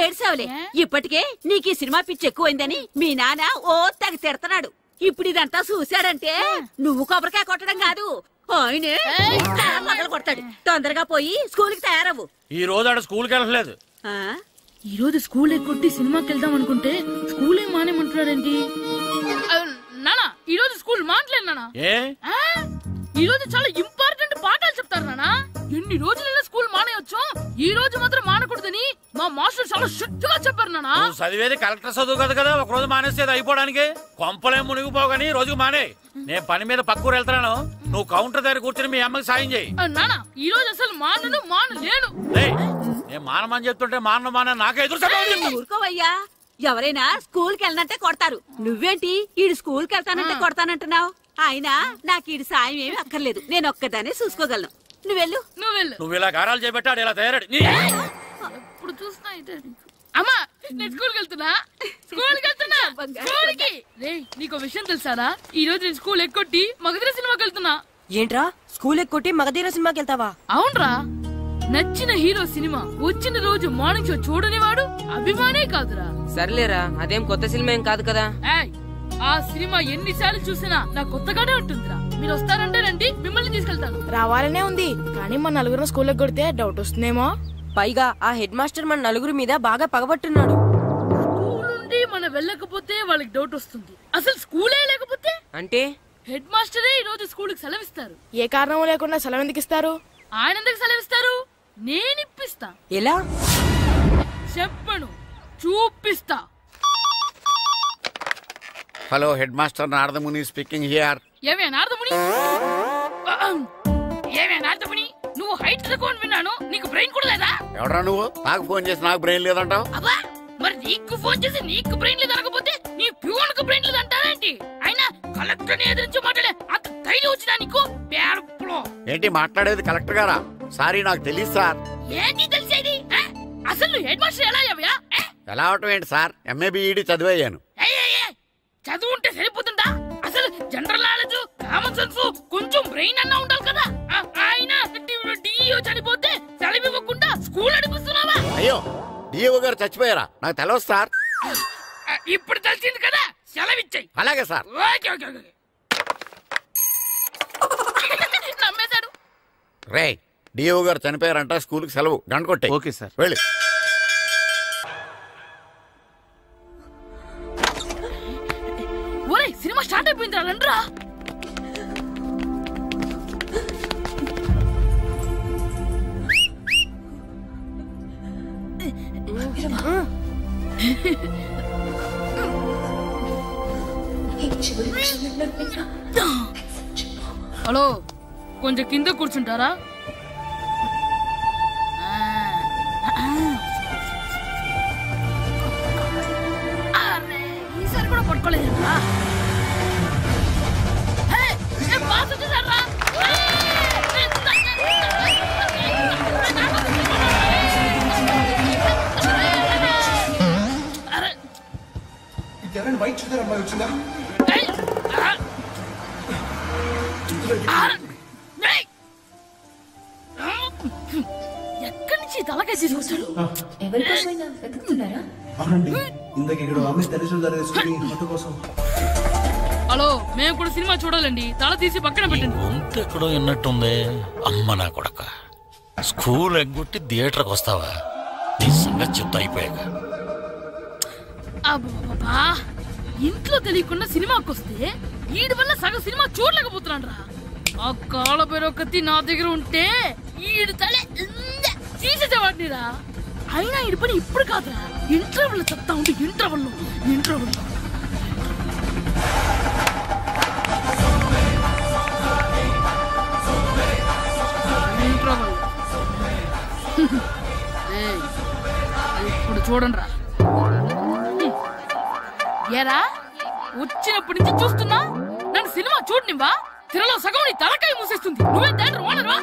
Speaker 15: ఏడ్సావులే, ఇప్పటికే నీకు ఈ సినిమా పిచ్చి ఎక్కువైందని మీ నాన్న ఓ తెగ తిడతాడు. ఇప్పుడు ఇదంతా చూశాడంటే నువ్వు కొబ్బరికాయ కొట్టడం కాదు, ఆయనే పగల కొడతాడు. తొందరగా పోయి స్కూల్ కి తయారవు.
Speaker 4: ఈ రోజు ఆడ స్కూల్కి వెళ్ళలేదు.
Speaker 6: ఈ రోజు స్కూల్ ఎక్కొట్టి సినిమాకి వెళ్దాం అనుకుంటే స్కూల్ ఏం మానేమంటున్నాడేంటి? నానా ఈ రోజు స్కూల్ మానట్లేదు నానా. ఈ రోజు చాలా ఇంపార్టెంట్ పాఠాలు చెప్తారు నానా. ఎన్ని రోజులైనా స్కూల్ మానేయొచ్చు, ఈ రోజు మాత్రం మానకూడదని మా మాస్టర్ చాలా స్ట్రిక్ట్ గా చెప్పారు నానా.
Speaker 4: చదివేది కలెక్టర్ చదువు కదా కదా, ఒక రోజు మానేసేది అయిపోవడానికి. కొంపలేం మునిగిపోగాని రోజుకు మానే. నేను పని మీద పక్కూరు వెళ్తున్నాను, నువ్వు కౌంటర్ దగ్గర కూర్చొని మీ అమ్మకి సాయం చేయి.
Speaker 6: నానా ఈ రోజు అసలు మానలేను.
Speaker 4: నేను మానమని చెప్తుంటే మాన నాకే ఎదురు.
Speaker 15: ఊరుకోవయ్యా, ఎవరైనా స్కూల్ కి వెళ్ళనంటే కొడతారు. నువ్వేంటి ఈడు స్కూల్ కి వెళ్తానంటే కొడతానంటున్నావు? అయినా నాకు ఈడు సాయం ఏమి అక్కర్లేదు, నేను ఒక్కదాన్ని చూసుకోగలను. నువ్వెళ్ళు.
Speaker 4: నువ్వు ఇలా గారాలు చేపెట్టాడు ఇలా తయారాడు.
Speaker 6: ఇప్పుడు చూస్తున్నా అమ్మా, నేను స్కూల్కి వెళ్తున్నా. స్కూల్కి నీకు విషయం తెలుసారా? ఈ రోజు నేను స్కూల్ ఎక్కొట్టి మగధీర సినిమాకి వెళ్తున్నా.
Speaker 8: ఏంట్రా స్కూల్ ఎక్కొట్టి మగధీర సినిమాకి వెళ్తావా?
Speaker 6: అవునరా, నచ్చిన హీరో సినిమా వచ్చిన రోజు మార్నింగ్ షో చూడని వాడు అభిమానే కాదురా.
Speaker 8: సర్లేరా, అదేం కొత్త సినిమా ఏం కాదు కదా.
Speaker 6: ఆ సినిమా ఎన్నిసార్లు చూసినా నాకు కొత్తగానే ఉంటుందిరా. మీరు వస్తారంటే రండి, మిమ్మల్ని తీసుకెళ్తాను.
Speaker 11: రావాలనే ఉంది కానీ మన నలుగురు స్కూల్కి కొడితే డౌట్ వస్తుందేమో.
Speaker 8: పైగా ఆ హెడ్ మాస్టర్ మన నలుగురి మీద బాగా పగబట్టున్నాడు.
Speaker 6: స్కూల్ నుండి మనం వెళ్ళకపోతే వాళ్ళకి డౌట్ వస్తుంది. అసలు స్కూలే లేకపోతే
Speaker 8: అంటే
Speaker 6: హెడ్ మాస్టరే ఈ రోజు స్కూల్కి సెలవిస్తారు.
Speaker 11: ఏ కారణం లేకుండా సెలవు ఎందుకు ఇస్తారు?
Speaker 6: ఆయన ఎందుకు సెలవిస్తారు? నేను ఇప్పిస్తా.
Speaker 8: ఎలా
Speaker 6: చెప్పను, చూపిస్తా.
Speaker 19: Hello, head master Naradamuni speaking here.
Speaker 6: ఏమే నారదముని, నువ్వు హైట్ తక్కువ విన్నాను, నీకు బ్రెయిన్ కూడా లేదా?
Speaker 19: ఎవడరా నువ్వు? నాకు ఫోన్ చేసి నాకు బ్రెయిన్ లేదంటావు?
Speaker 6: అబ్బా, మరి నీకు ఫోన్ చేసి నీకు బ్రెయిన్ లేదు అనకపోతే నీ ప్యూన్ కు బ్రెయిన్ లేదు అంటారేంటి? అయినా కలెక్టర్ ని ఎదిరించి మాట్లాడే అంత ధైర్యం వచ్చినా నీకు?
Speaker 19: ఏంటి మాట్లాడేది? కలెక్టర్ గారా? సారీ, నాకు తెలియదు సార్.
Speaker 6: ఏంటి తెలిసేది? అసలు హెడ్ మాస్టర్ ఎలా అయ్యావా?
Speaker 19: ఎలా అవటం ఏంటి సార్, ఎంఏ బిఈడి చదివయ్యాను.
Speaker 6: చదువు ఉంటే సరిపోతుందా? అసలు జనరల్ నాలెడ్జ్, కామన్ సెన్స్, కొంచెం బ్రెయిన్ అన్నా ఉండాలి కదా. ఆయన డిఇఓ చనిపోతే సెలవు ఇవ్వకుండా స్కూల్ నడిపిస్తున్నావా?
Speaker 19: అయ్యో, డిఇఓ గారు చచ్చిపోయారా? నాకు తెలియదు సార్.
Speaker 6: ఇప్పుడు తెలిసింది కదా, సెలవిచ్చాయి.
Speaker 19: అలాగే సార్.
Speaker 6: నమ్మేశాడు.
Speaker 19: రే, డిఇఓ గారు చనిపోయారంట, స్కూల్ కి సెలవు, గంట కొట్టే.
Speaker 20: Okay sir.
Speaker 19: వెళ్ళి.
Speaker 6: ఒరే, సినిమా స్టార్ట్ అయిపోయింది, రండ్రా. హలో, కొంచెం కింద కూర్చుంటారా? ఎక్కడి నుంచి తలకాయ తీసుకొచ్చాడు? హలో, మేము కూడా సినిమా చూడాలండి. తల తీసి పక్కన పెట్టండి.
Speaker 4: ఎక్కడో విన్నట్టుంది. అమ్మ నా కొడక, స్కూల్ ఎగ్గొట్టి థియేటర్కి వస్తావా? నీ సంగతి చెప్తా అయిపోయాక.
Speaker 6: అబ్బా, ఇంట్లో తెలియకుండా సినిమాకి వస్తే వీడి వల్ల సగం సినిమా చూడలేకపోతున్నాడు రా. ఆ కాళ్ళ పేరొకతి నా దగ్గర ఉంటే ఈడు తలే తీసేసేవాడిని రా. అయినా ఈడి పని ఇప్పుడు కాదురా, ఇంటర్వెల్ చెప్తా ఉంటే ఇంటర్వెల్ ఇప్పుడు చూడండి రా. ఏరా, వచ్చినప్పటి నుంచి చూస్తున్నా నన్ను సినిమా చూడనివ్వా? తిరలో సగం నీ తలకాయ మూసేస్తుంది. నువ్వే దాని ఓనర్వా?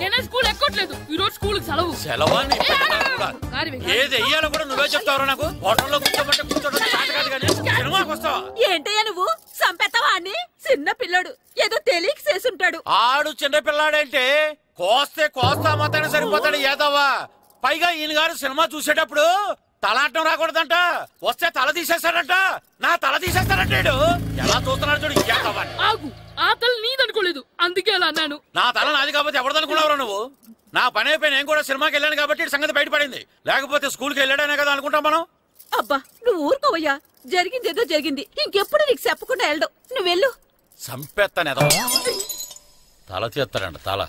Speaker 6: నేనే స్కూల్ ఎక్కట్లేదు. ఈ రోజు స్కూల్ సెలవు.
Speaker 4: ఏది వెయ్యాలో కూడా నువ్వే చెప్తావు. నాకు హోటల్లో కూర్చోబట్టే కూర్చోబట్టి కాదు కానీ సినిమాకి వస్తావా?
Speaker 15: ఏంటయ్యా నువ్వు సంపెత్తవా అని? చిన్న పిల్లడు ఏదో తెలియక చేసుంటాడు.
Speaker 4: ఆడు చిన్న పిల్లాడంటే కోస్తే కోస్తా మాత్రమే సరిపోతాడు ఏదవ్వా. పైగా ఈయన గారు సినిమా చూసేటప్పుడు తలాటం రాకూడదంట. వస్తే తల తీసేస్తాడంట. నా తల తీసేస్తాడంటాడు. ఎలా చూస్తున్నాడు చూడు.
Speaker 6: ఆగు, ఆ తల నీదనుకోలేదు, అందుకే అలా అన్నాను.
Speaker 4: నా తల నాది కాబట్టి ఎవరిదనుకున్నావురా నువ్వు? నా పని అయిపోయి నేను కూడా సినిమాకి వెళ్ళాను కాబట్టి సంగతి బయటపడింది. లేకపోతే స్కూల్కి వెళ్ళాడనే కదా అనుకుంటాం మనం.
Speaker 15: అబ్బా నువ్వు ఊరుకోవయ్యా. జరిగింది ఏదో జరిగింది. ఇంకెప్పుడు నీకు చెప్పకుండా వెళ్ళడు. నువ్వు వెళ్ళు.
Speaker 4: సంపెత్తనేదో తల తీస్తాడంట. తల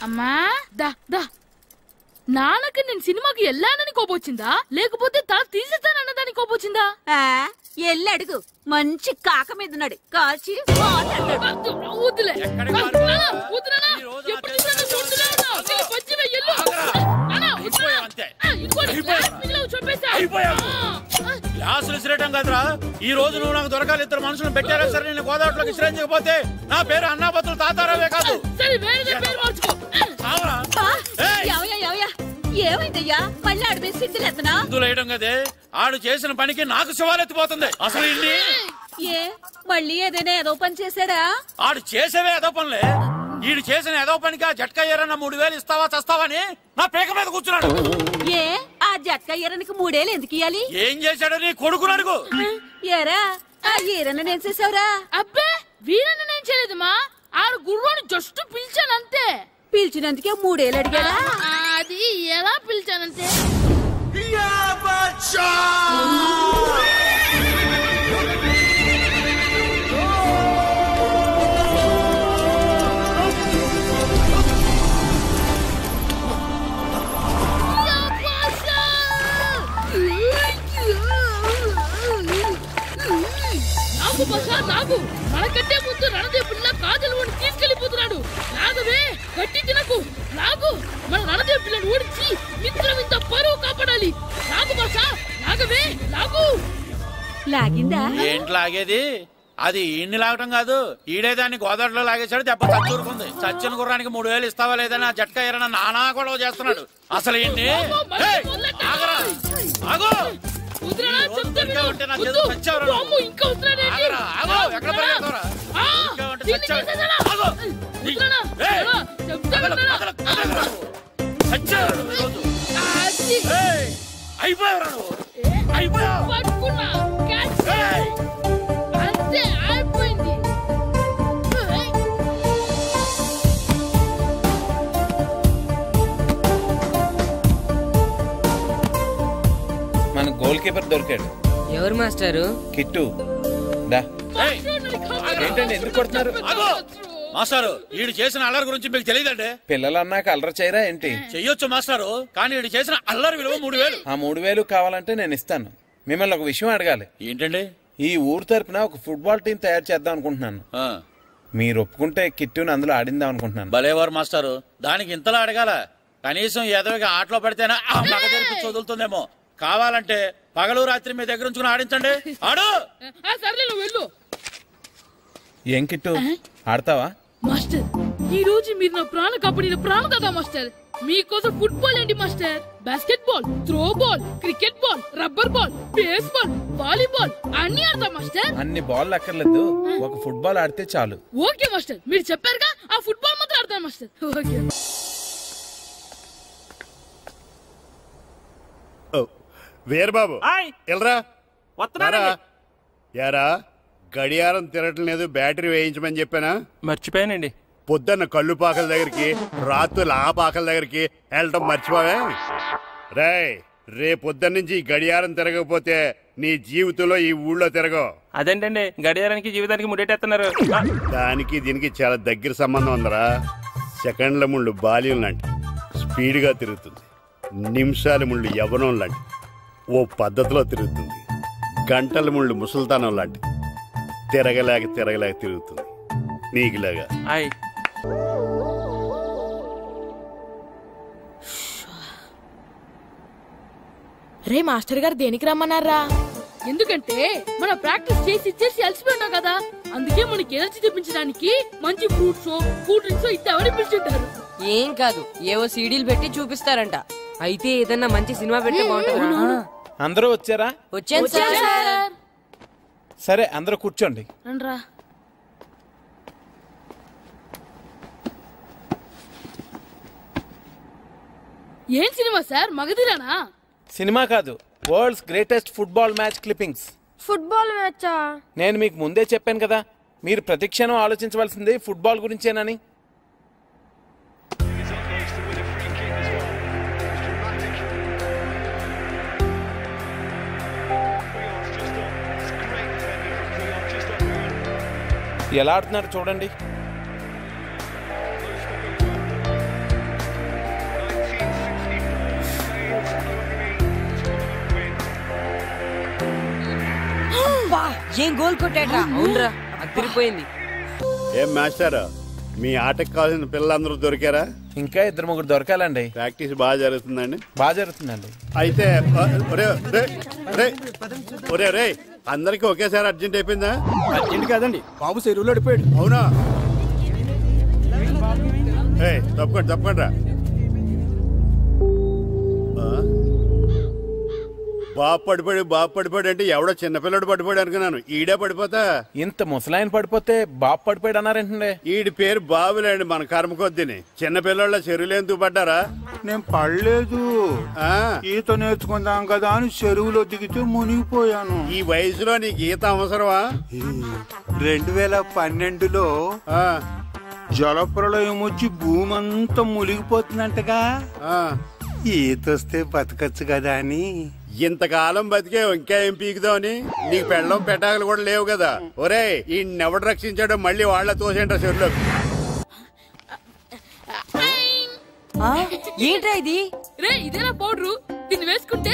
Speaker 6: అమ్మా దా దా. నాన్నకి నేను సినిమాకి వెళ్ళానని కోపొచ్చిందా, లేకపోతే తల తీసేస్తానన్నదాని కోపొచ్చిందా?
Speaker 15: ఎల్లి అడుగు. మంచి కాక మీద ఉన్నాడు. కాల్చి
Speaker 6: వద్దులే.
Speaker 4: గ్లాసులు ఇసిరేయటం కదరా. ఈ రోజు నువ్వు నాకు దొరకాలి. ఇద్దరు మనుషులను పెట్టారా సరే, నేను గోదావరిలోకి ఇసిరించకపోతే నా పేరు అన్నాపత్రులు తాతారావే కాదు.
Speaker 15: ఏమైందయ్యా? మళ్ళీ ఆడిపోయి సిద్ధులేతనా?
Speaker 4: సిద్ధులేయడం కదే. ఆడు చేసిన పనికి నాకు శివాలెత్తిపోతుంది. అసలు ఇన్ని
Speaker 15: ఏ మళ్ళీ ఏదైనా ఏదో పని చేశాడా?
Speaker 4: ఆడు చేసేవే ఏదో పనులే. ఈడు చేసిన ఏదో పనికి ఆ జట్కా ఏరన్న 3000 ఇస్తావా చస్తావని నా పేక మీద కూర్చున్నాడు.
Speaker 15: ఏ ఆ జట్కా ఈరనికి 3000 ఎందుకు ఇయ్యాలి?
Speaker 4: ఏం చేశాడో నీ కొడుకుని అడుగు.
Speaker 15: ఏరా ఆ ఈరన్న నేను చేసావురా?
Speaker 6: అబ్బే వీరన్న నేను చేయలేదమ్మా. ఆడు గుర్రోని జస్ట్ పిలిచానంతే.
Speaker 15: పిలిచినందుకే 3000 అడిగాడా?
Speaker 6: అది ఎలా పిలిచానంతే. నాగు మనకంటే ముందు రణదేవుడిలా కాజలవాడిని తీసుకెళ్లిపోతున్నాడు. నాగవే గట్టి తినకు. నాగు మన రణదేవుడిని ఓడించి మిత్రమింత పరువు కాపాడాలి. నాగు బాసా నాగవే నాగు.
Speaker 15: లాగిందా?
Speaker 4: ఏంటి లాగేది? అది ఈయన్ని లాగటం కాదు. ఈడే దాన్ని గోదావరిలో లాగేశాడు. దెబ్బ చచ్చూరుకుంది. చచ్చిన గుర్రానికి 3000 ఇస్తావా లేదని ఆ జట్కా ఏరన్న నానా గొడవ చేస్తున్నాడు. అసలు ఈయన్ని
Speaker 20: మన గోల్ కీపర్ దొరికాడు.
Speaker 8: ఎవరు మాస్టారు?
Speaker 20: కిట్టు. ఏంటండి ఎందుకు కొడుతున్నారు?
Speaker 4: మాస్టారు వీడు చేసిన అల్లరి గురించి మీకు తెలియదండి.
Speaker 20: పిల్లలు అన్నాక అల్లరి చేయరా ఏంటి?
Speaker 4: చెయ్యొచ్చు మాస్టారు, కానీ వీడు చేసిన అల్లరి విలువ 3000.
Speaker 20: ఆ 3000 కావాలంటే నేను ఇస్తాను. మిమ్మల్ని ఒక విషయం అడగాలి.
Speaker 4: ఏంటండి?
Speaker 20: ఈ ఊరు తరపున ఒక ఫుట్బాల్ టీం తయారు చేద్దాం అనుకుంటున్నాను. మీరు ఒప్పుకుంటే కిట్టుని అందులో ఆడిందాం అనుకుంటున్నాను.
Speaker 4: భలేవారు మాస్టారు, దానికి ఇంతలా అడగాల? కనీసం ఎదవిగా ఆటలో పడితేనా మగ తెరిపి వదులుతుందేమో. కావాలంటే పగలు రాత్రి మీ దగ్గర ఉంచుకుని ఆడించండి. ఆడు.
Speaker 6: సర్లే నువ్వు వెళ్ళు.
Speaker 20: ఏం కిట్టు ఆడతావా?
Speaker 6: మాస్టర్ ఈ రోజు మీరు నా ప్రాణ కాపాడిన ప్రాణ కదా మాస్టర్. మీకోసం ఫుట్బాల్ ఏంటి master, basket ball, throw ball, cricket ball, rubber ball, base ball, volleyball అన్ని ఆడతా మాస్టర్.
Speaker 20: అన్ని బాల్ అక్కర్లేదు, ఒక ఫుట్బాల్ ఆడితే చాలు.
Speaker 6: ఓకే మాస్టర్, మీరు చెప్పారుగా ఆ ఫుట్బాల్ మాత్రం ఆడతాను మాస్టర్. ఓకే
Speaker 5: వీరబాబు ఎల్రా యారా, గడియారం తిరగటం లేదు, బ్యాటరీ వేయించమని చెప్పానా?
Speaker 9: మర్చిపోయానండి.
Speaker 5: పొద్దున్న కళ్ళు పాకల దగ్గరికి, రాత్రులు ఆ పాకల దగ్గరికి వెళ్ళటం మర్చిపోవా? రేపు పొద్దున్న నుంచి ఈ గడియారం తిరగకపోతే నీ జీవితంలో ఈ ఊళ్ళో తిరగవు.
Speaker 9: అదేంటండి గడియారానికి జీవితానికి ముడేటేస్తున్నారు?
Speaker 5: దానికి దీనికి చాలా దగ్గర సంబంధం ఉందరా. సెకండ్ల ముళ్ళు బాల్యం లాంటి స్పీడ్గా తిరుగుతుంది, నిమిషాల ముళ్ళు యవ్వనం లాంటి ఓ పద్ధతిలో తిరుగుతుంది, గంటల ముళ్ళు ముసల్తానం లాంటి తిరగలేక తిరుగుతుంది నీకులాగా.
Speaker 11: రే మాస్టర్ గారు దేనికి రమ్మన్నారా?
Speaker 6: ఎందుకంటే మనం ప్రాక్టీస్ చేసి అలసిపోయినాం కదా, అందుకే మనకి ఎనర్జీ తెప్పించడానికి మంచి ఫ్రూట్స్ కూల్ డ్రింక్స్ ఇద్దామని పిలుచుంటారు.
Speaker 8: ఏం కాదు, ఏవో సీడీలు పెట్టి చూపిస్తారంట. అయితే ఏదన్నా మంచి సినిమా పెడితే బాగుంటుంది.
Speaker 20: అందరూ వచ్చారా?
Speaker 8: వచ్చాను సార్.
Speaker 20: సరే అందరూ కూర్చోండి.
Speaker 6: రండ్రా. ఏం సినిమా సార్, మగధీరానా?
Speaker 20: సినిమా కాదు, world's greatest football match clippings.
Speaker 21: Football మ్యాచా?
Speaker 20: నేను మీకు ముందే చెప్పాను కదా, మీరు ప్రతిక్షణం ఆలోచించవలసింది ఫుట్బాల్ గురించేనని. ఎలా ఆడుతున్నారు చూడండి.
Speaker 8: ఏం గోల్ కొట్టాడ్రా! అవునరా, అదిరిపోయింది.
Speaker 5: ఏం మాస్టర్, మీ ఆటకు కావాల్సిన పిల్లలందరూ దొరికారా?
Speaker 20: ఇంకా 2-3 దొరకాలండి.
Speaker 5: ప్రాక్టీస్ బాగా జరుగుతుందండి?
Speaker 20: బాగా జరుగుతుందండి.
Speaker 5: అయితే ఒరే అందరికి ఒకేసారి అర్జెంట్ అయిపోయిందా?
Speaker 3: అర్జెంట్ కాదండి, బాబు చెరువులో అడిపోయాడు.
Speaker 5: అవునా? తప్పకుండా రా. బాబు పడిపోయాడు అంటే ఎవడో చిన్నపిల్లడు పడిపోయాడు అనుకున్నాను. ఈడే పడిపోతా.
Speaker 20: ఇంత ముసలాయన పడిపోతే బాబు పడిపోయాడు అన్నారేంటండి?
Speaker 5: ఈడి పేరు బాబులేండి, మన కర్మ కొద్దిని. చిన్నపిల్లల చెరువులు ఎందుకు పడ్డారా?
Speaker 18: నేను పడలేదు, ఈత నేర్చుకుందాం కదా అని చెరువులో దిగితే మునిగిపోయాను.
Speaker 5: ఈ వయసులో నీకు ఈత అవసరమా?
Speaker 18: 2012లో జలప్రలయం వచ్చి భూమి అంతా మునిగిపోతుందంటగా. ఈత వస్తే బతకచ్చు కదా అని.
Speaker 5: ఇంతకాలం బతికే ఇంకా ఏం పీకుదామని? నీకు పెళ్ళం పెట్టాకలు కూడా లేవు కదా. ఒరే ఈ ఎవడు రక్షించాడో మళ్ళీ వాళ్ళ తోసేంటారు చెరువులో.
Speaker 8: ఏంట్రా ఇది?
Speaker 6: రే ఇదేనా పౌడరు, దీన్ని వేసుకుంటే